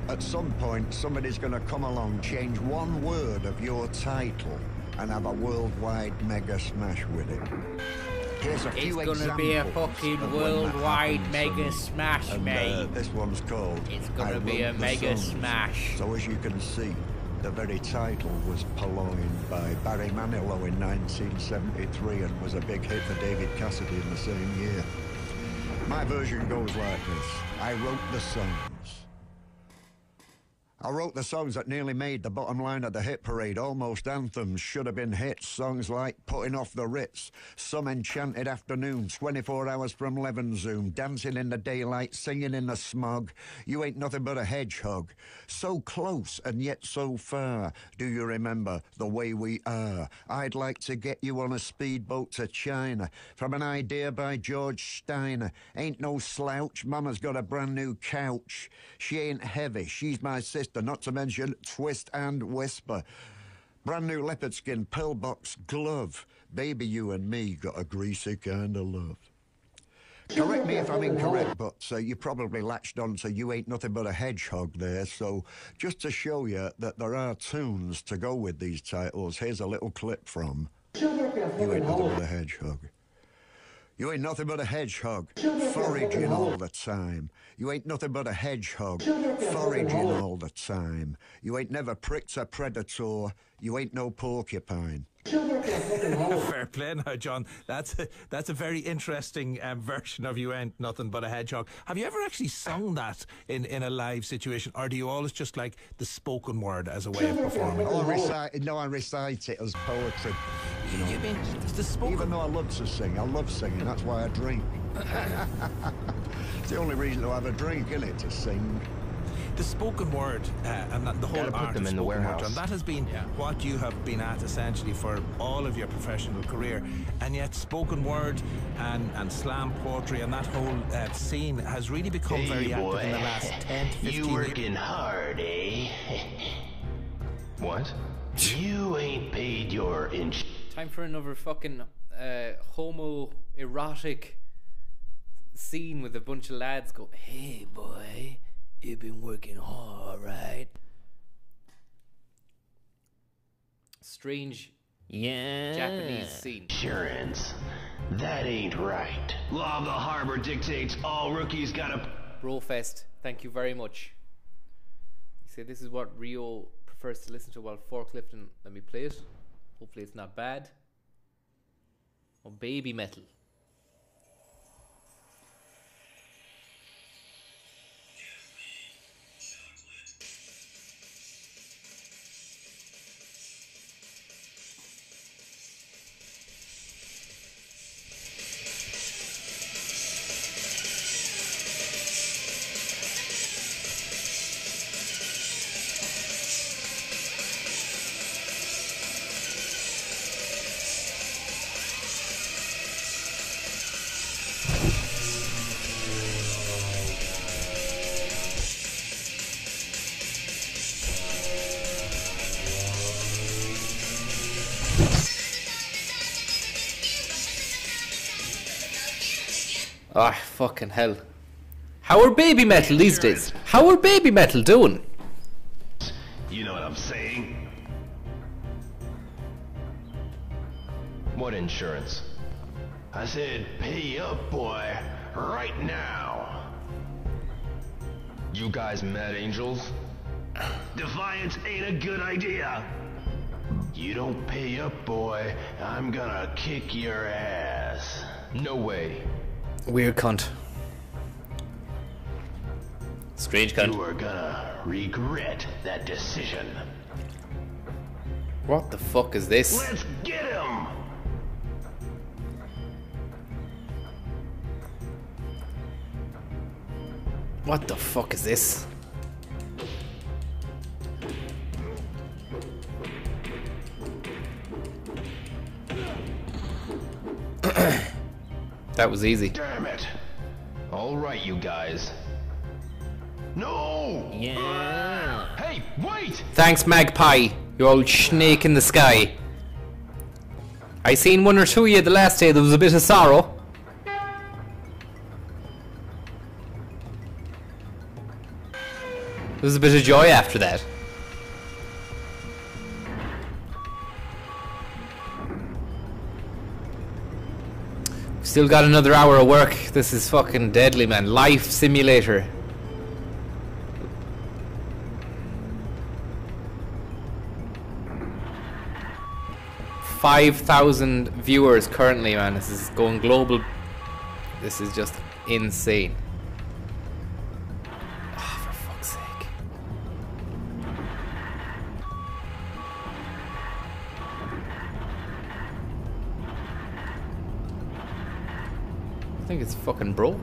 at some point somebody's going to come along, change one word of your title, and have a worldwide mega smash with it. Here's a few examples. It's gonna be a fucking worldwide mega smash, mate. This one's called It's gonna be a mega smash. So as you can see, the very title was purloined by Barry Manilow in 1973 and was a big hit for David Cassidy in the same year. My version goes like this. I wrote the songs. I wrote the songs that nearly made the bottom line of the hit parade. Almost anthems, should have been hits. Songs like Putting Off the Ritz, Some Enchanted Afternoon, 24 Hours from Levenzoom, Dancing in the Daylight, Singing in the Smog, You Ain't Nothing But a Hedgehog. So close and yet so far. Do you remember the way we are? I'd like to get you on a speedboat to China. From an idea by George Steiner. Ain't no slouch, Mama's got a brand new couch. She ain't heavy, she's my sister. Not to mention Twist and Whisper. Brand new leopard skin pillbox glove. Baby, you and me got a greasy kind of love. Correct me if I'm incorrect, but you probably latched on to You Ain't Nothing But a Hedgehog there. So just to show you that there are tunes to go with these titles, here's a little clip from You Ain't Nothing But a Hedgehog. You ain't nothing but a hedgehog, foraging all the time. You ain't nothing but a hedgehog, foraging all the time. You ain't never pricked a predator, you ain't no porcupine. Fair play now, John. That's a very interesting version of You Ain't Nothing But a Hedgehog. Have you ever actually sung that in a live situation, or do you always just like the spoken word as a way of performing? Oh, I recite it as poetry. You mean the spoken? Even though I love to sing, I love singing. That's why I drink. It's the only reason to have a drink, isn't it? To sing. The spoken word and the whole put art them of in the spoken warehouse. word, and that has been what you have been at essentially for all of your professional career. And yet spoken word and slam poetry and that whole scene has really become very active in the last 10 to 15 years. You working hard, eh? What? You ain't paid your inch. Time for another fucking homoerotic scene with a bunch of lads go, hey boy, you've been working hard, right? Strange Japanese scene. Insurance. That ain't right. Law of the harbor dictates all rookies gotta... Brofest, thank you very much. You say this is what Rio prefers to listen to while forklifting. Let me play it. Hopefully it's not bad. Oh, baby metal. Ah, fucking hell. How are baby metal these days? How are baby metal doing? You know what I'm saying? What insurance? I said, pay up, boy, right now. You guys Mad Angels? Defiance ain't a good idea. You don't pay up, boy, I'm gonna kick your ass. No way. Weird cunt. Strange cunt. You are gonna regret that decision. What the fuck is this? Let's get him! What the fuck is this? That was easy. Damn it! All right, you guys. No! Yeah. Hey, wait! Thanks, Magpie, you old snake in the sky. I seen one or two of you the last day. There was a bit of sorrow. There was a bit of joy after that. Still got another hour of work. This is fucking deadly, man. Life simulator. $5,000 viewers currently, man. This is going global. This is just insane. Oh, for fuck's sake. think it's fucking broke.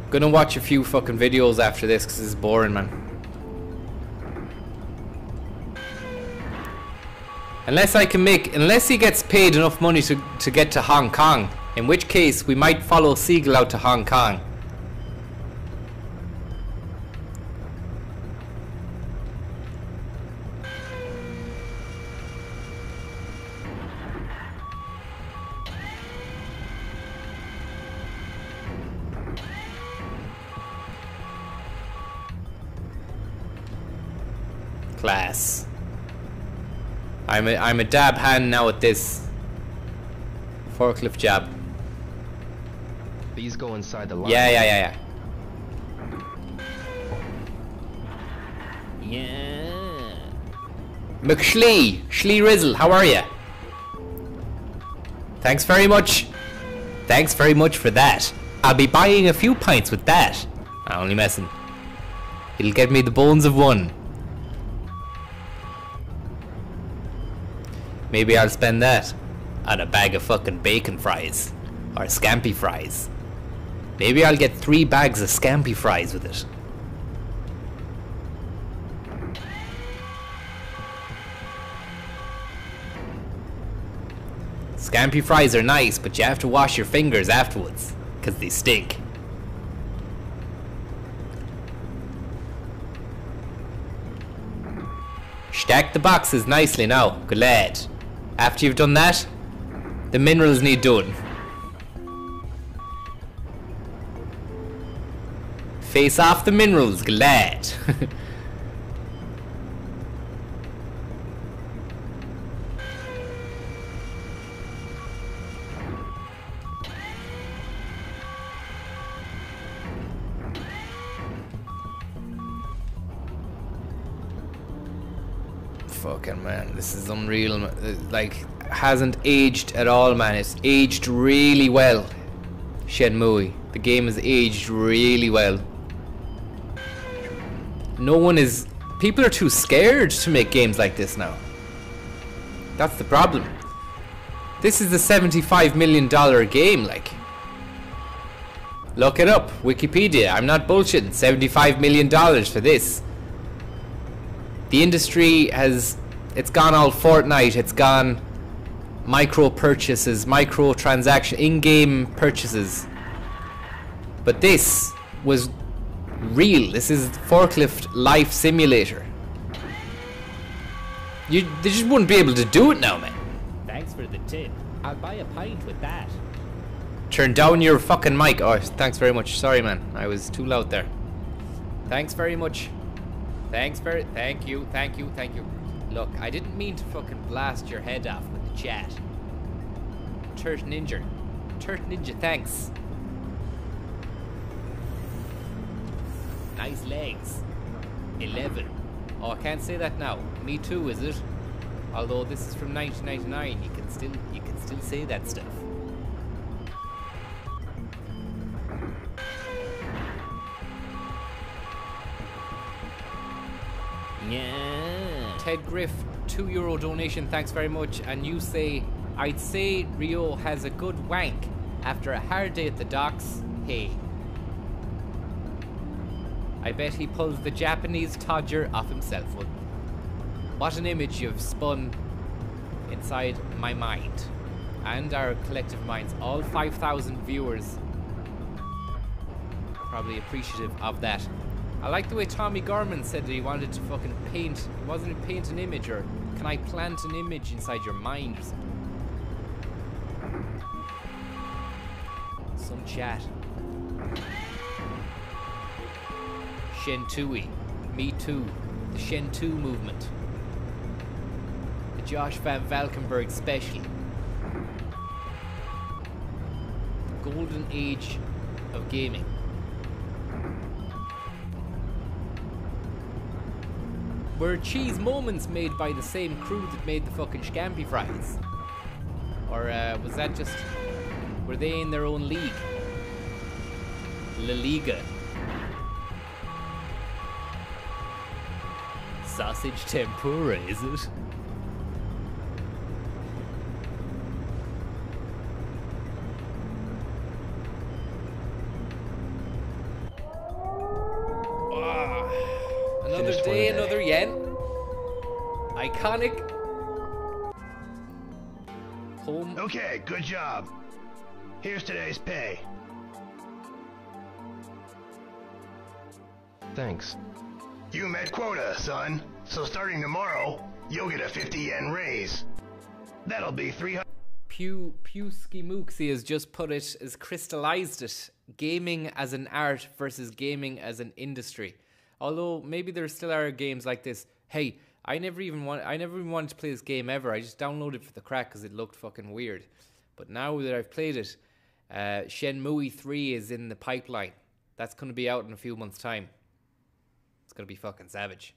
Gonna watch a few fucking videos after this because this is boring, man. Unless he gets paid enough money to get to Hong Kong, in which case we might follow Siegel out to Hong Kong. Class. I'm a dab hand now at this. Forklift jab. These go inside the line. Yeah. McShlee, Shlee Rizzle, how are you? Thanks very much. Thanks very much for that. I'll be buying a few pints with that. I'm only messing. It'll get me the bones of one. Maybe I'll spend that on a bag of fucking bacon fries. Or scampi fries. Maybe I'll get 3 bags of scampi fries with it. Scampi fries are nice, but you have to wash your fingers afterwards, because they stink. Stack the boxes nicely now, good lad. After you've done that, the minerals need doing. Face off the minerals, good lad. Fucking man, this is unreal. Like, hasn't aged at all, man. It's aged really well. Shenmue, the game has aged really well. People are too scared to make games like this now. That's the problem. This is the $75 million game, like. Look it up, Wikipedia. I'm not bullshitting. $75 million for this. The industry it's gone all Fortnite, it's gone micro purchases, micro transaction, in-game purchases. But this was real. This is Forklift Life Simulator. They just wouldn't be able to do it now, man. Thanks for the tip. I'll buy a pint with that. Turn down your fucking mic. Oh, thanks very much. Sorry, man. I was too loud there. Thanks very much. Thank you. Look, I didn't mean to fucking blast your head off with the chat. Turt Ninja, thanks. Nice legs. 11. Oh, I can't say that now. Me too, is it? Although this is from 1999, you can still say that stuff. Yeah. Ted Griff, €2 donation, thanks very much. And you say, I'd say Rio has a good wank after a hard day at the docks. Hey. I bet he pulls the Japanese todger off himself. What an image you've spun inside my mind and our collective minds. All 5,000 viewers probably appreciative of that. I like the way Tommy Gorman said that he wanted to fucking paint. He wasn't to paint an image, or can I plant an image inside your mind or something? Some chat. Shentui, Me Too, the Shentu movement, the Josh Van Valkenburg special, the golden age of gaming. Were cheese moments made by the same crew that made the fucking scampi fries? Or was that just... Were they in their own league? La Liga. Sausage tempura, is it? Another day, another yen. Iconic. Home. Okay, good job. Here's today's pay. Thanks. You met quota, son. So starting tomorrow, you'll get a 50 yen raise. That'll be 300. Pewski Mooksy has just put it, has crystallized it. Gaming as an art versus gaming as an industry. Although maybe there still are games like this. Hey, I never even wanted to play this game ever. I just downloaded it for the crack because it looked fucking weird. But now that I've played it, Shenmue 3 is in the pipeline. That's going to be out in a few months' time. It's going to be fucking savage.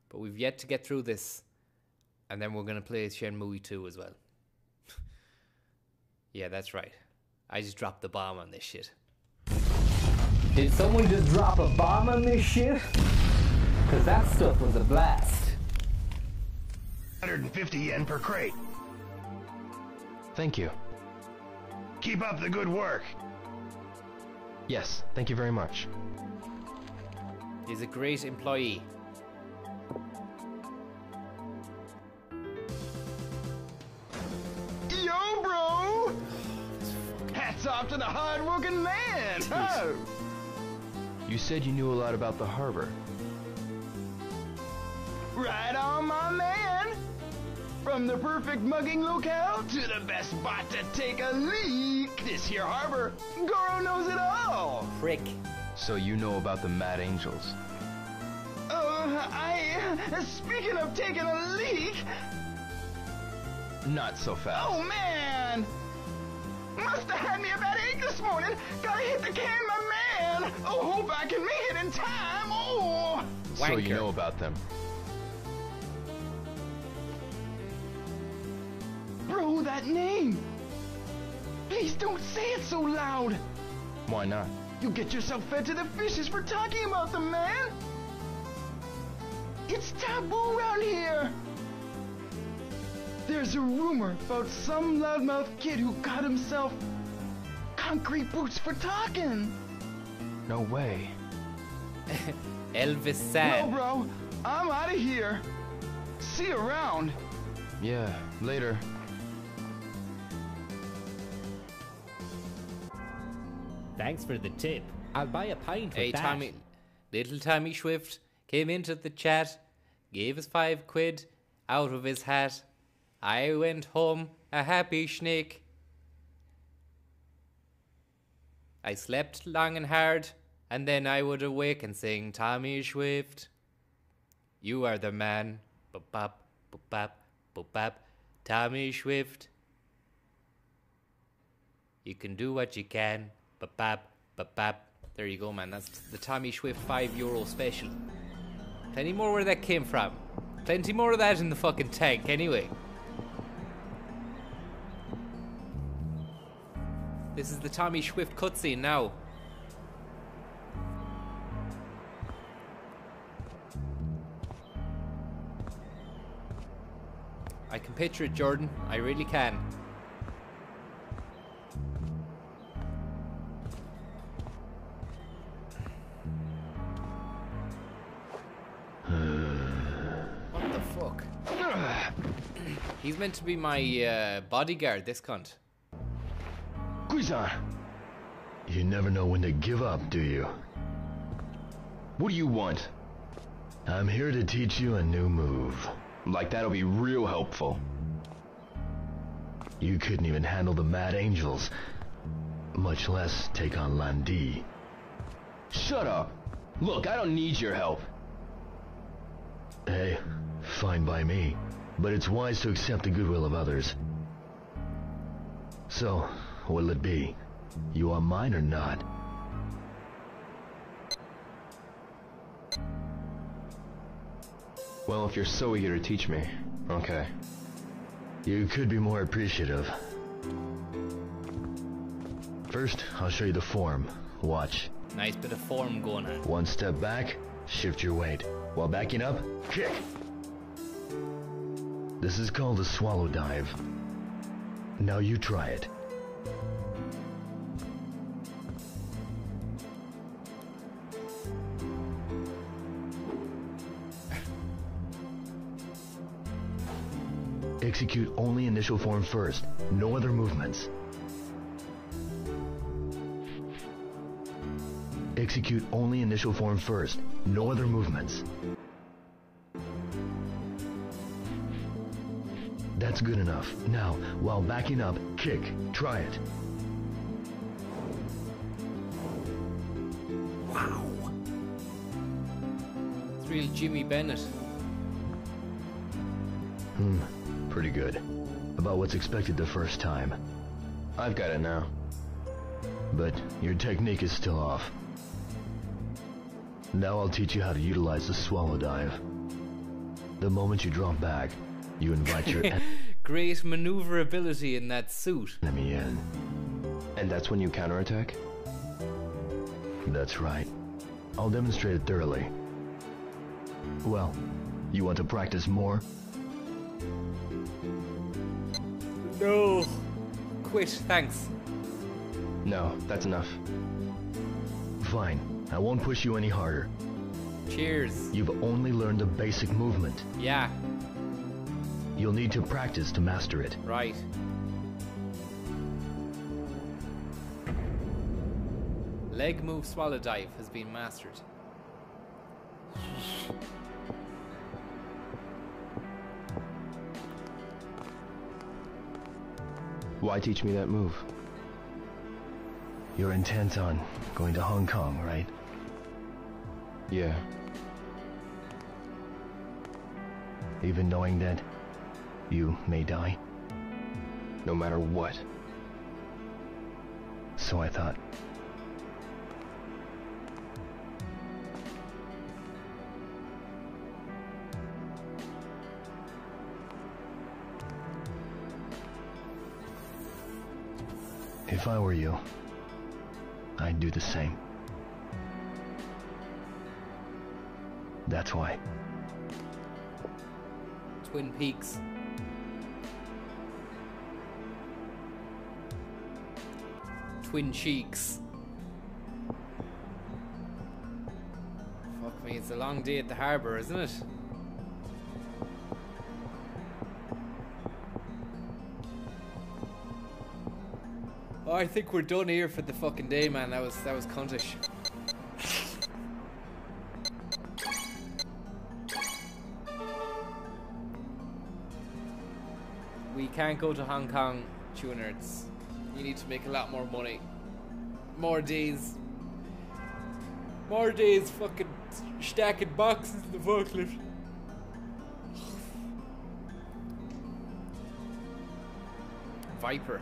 But we've yet to get through this. And then we're going to play Shenmue 2 as well. Yeah, that's right. I just dropped the bomb on this shit. Did someone just drop a bomb on this shit? Cause that stuff was a blast. 150 yen per crate. Thank you. Keep up the good work. Yes, thank you very much. He's a great employee. Yo, bro! Hats off to the hard-working man! Oh. You said you knew a lot about the harbor. Right on, my man! From the perfect mugging locale to the best spot to take a leak, this here harbor, Goro knows it all! Prick. So you know about the Mad Angels? Speaking of taking a leak... Not so fast. Oh, man! Must have had me a bad ache this morning. Gotta hit the can, my man! Oh, hope I can make it in time! Oh! So you know about them? Bro, that name! Please don't say it so loud! Why not? You get yourself fed to the fishes for talking about them, man! It's taboo around here! There's a rumor about some loudmouth kid who got himself concrete boots for talking! No way. Elvis San. No, bro, I'm out of here. See you around. Yeah, later. Thanks for the tip. I'll buy a pint with that. Little Tommy Swift came into the chat, gave us 5 quid out of his hat. I went home a happy snake. I slept long and hard, and then I would awake and sing Tommy Swift. You are the man. Bop-bop, bop-bop, bop-bop. Tommy Swift. You can do what you can. Bop-bop, bop-bop. There you go, man. That's the Tommy Swift €5 special. Plenty more where that came from. Plenty more of that in the fucking tank, anyway. This is the Tommy Swift cutscene now. I can picture it, Jordan. I really can. What the fuck? He's meant to be my bodyguard, this cunt. Guizan, you never know when to give up, do you? What do you want? I'm here to teach you a new move. Like that'll be real helpful. You couldn't even handle the Mad Angels, much less take on Landi. Shut up. Look, I don't need your help. Hey, fine by me, but it's wise to accept the goodwill of others. So, what'll it be? You are mine or not? Well, if you're so eager to teach me, okay. You could be more appreciative. First, I'll show you the form. Watch. Nice bit of form going on. One step back, shift your weight. While backing up, kick. This is called a swallow dive. Now you try it. Execute only initial form first, no other movements. Execute only initial form first, no other movements. That's good enough. Now, while backing up, kick. Try it. Wow. It's real Jimmy Bennett. Pretty good. About what's expected the first time. I've got it now. But your technique is still off. Now I'll teach you how to utilize the swallow dive. The moment you drop back, you invite your great maneuverability in that suit. Enemy in. And that's when you counterattack? That's right. I'll demonstrate it thoroughly. Well, you want to practice more? No. Quit, thanks. No, that's enough. Fine. I won't push you any harder. Cheers. You've only learned a basic movement. Yeah. You'll need to practice to master it. Right. Leg move swallow dive has been mastered. Why teach me that move? You're intent on going to Hong Kong, right? Yeah. Even knowing that you may die? No matter what. So I thought. If I were you, I'd do the same. That's why. Twin Peaks. Twin Cheeks. Fuck me, it's a long day at the harbour, isn't it? Oh, I think we're done here for the fucking day, man. That was cuntish. We can't go to Hong Kong, tuners. You need to make a lot more money. More days. More days fucking stacking boxes in the forklift. Viper.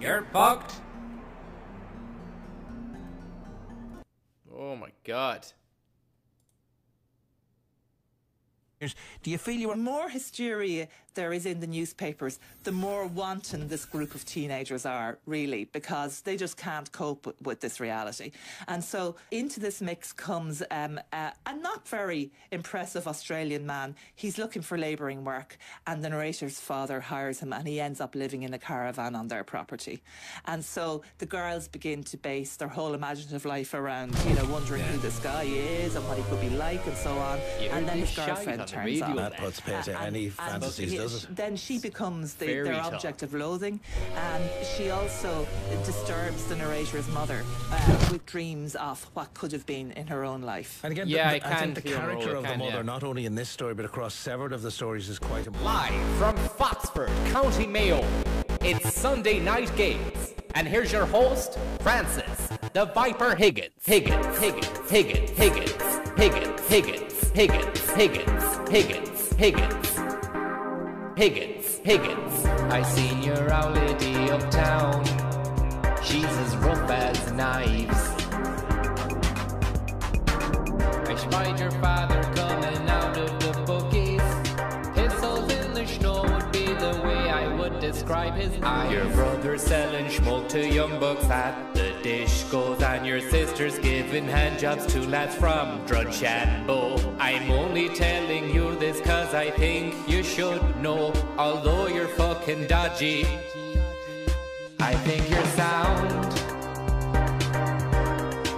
You're fucked. Oh my god. Do you feel you were... The more hysteria there is in the newspapers, the more wanton this group of teenagers are, really, because they just can't cope with this reality. And so into this mix comes a not very impressive Australian man. He's looking for labouring work, and the narrator's father hires him, and he ends up living in a caravan on their property. And so the girls begin to base their whole imaginative life around, you know, wondering who this guy is and what he could be like and so on. And then his girlfriend turns up. That puts pay to any fantasies, does it? Then she becomes their object of loathing, and she also disturbs the narrator's mother with dreams of what could have been in her own life. And again, I think the character of the mother, not only in this story but across several of the stories, is quite important. Live from Foxford, County Mayo, it's Sunday Night Games. And here's your host, Francis, the Viper Higgins. Higgins. I seen your old lady uptown. She's as rough as knives. I spied your father coming out of the bookies. Pistols describe his eyes. Your brother's selling smoke to young bucks at the discos, and your sister's giving handjobs to lads from Drunshanbo. I'm only telling you this cause I think you should know. Although you're fucking dodgy, I think you're sound.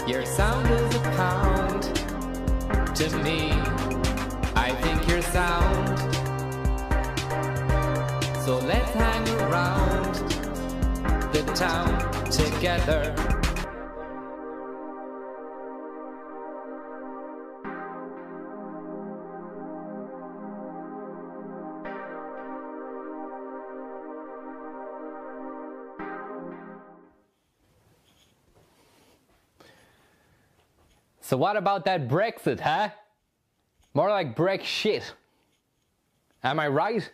Your sound is a pound to me. I think you're sound. So let's hang around the town together. So what about that Brexit, huh? More like Brexit. Am I right?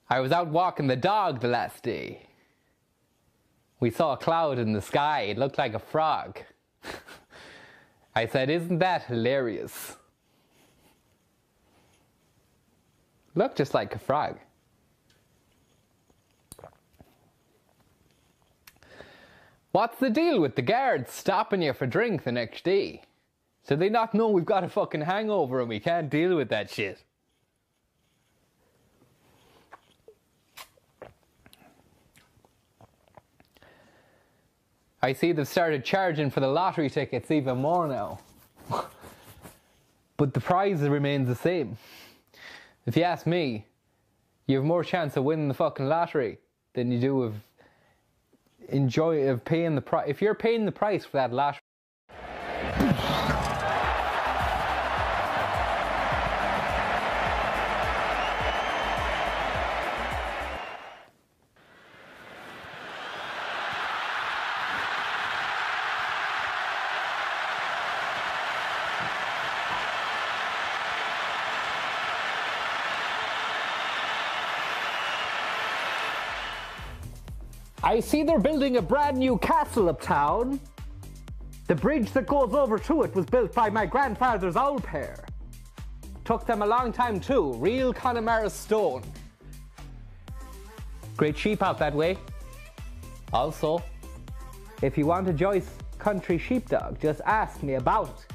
I was out walking the dog the last day. We saw a cloud in the sky. It looked like a frog. I said, isn't that hilarious? Looked just like a frog. What's the deal with the guards stopping you for drink the next day? So they not know we've got a fucking hangover and we can't deal with that shit? I see they've started charging for the lottery tickets even more now. But the prize remains the same. If you ask me, you have more chance of winning the fucking lottery than you do of paying the price. If you're paying the price for that lottery. I see they're building a brand new castle uptown. The bridge that goes over to it was built by my grandfather's owl pair. Took them a long time too, real Connemara stone. Great sheep out that way. Also, if you want a Joyce Country sheepdog, just ask me about it.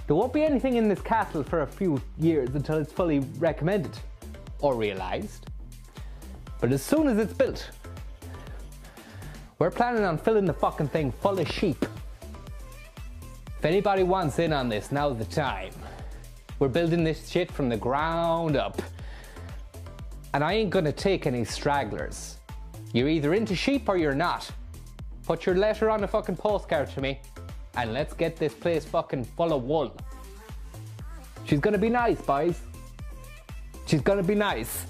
There won't be anything in this castle for a few years until it's fully recommended or realised. But as soon as it's built, we're planning on filling the fucking thing full of sheep. If anybody wants in on this, now's the time. We're building this shit from the ground up. And I ain't gonna take any stragglers. You're either into sheep or you're not. Put your letter on a fucking postcard to me and let's get this place fucking full of wool. She's gonna be nice, boys. She's gonna be nice.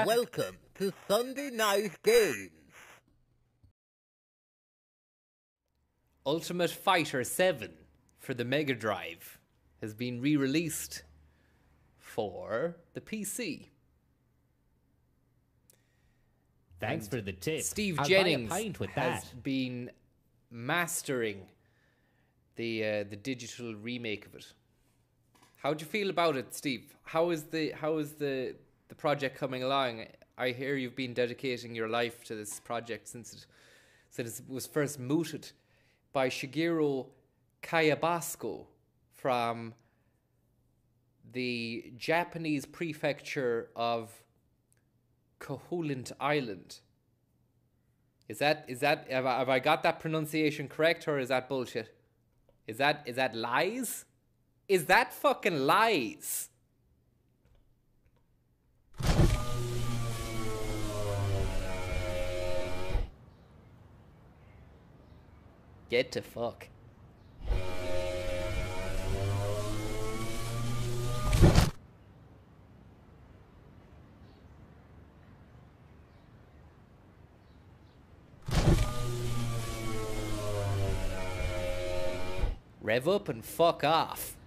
Welcome to Sunday Night Games. Ultimate Fighter 7 for the Mega Drive has been re-released for the PC. Thanks for the tip. Steve I'll Jennings buy a pint with has that. been mastering the digital remake of it. How do you feel about it, Steve? How is the project coming along? I hear you've been dedicating your life to this project since it was first mooted by Shigeru Kayabasco from the Japanese prefecture of Koholint Island. Is that have I got that pronunciation correct, or is that bullshit? Is that lies? Is that fucking lies? Get to fuck. Rev up and fuck off.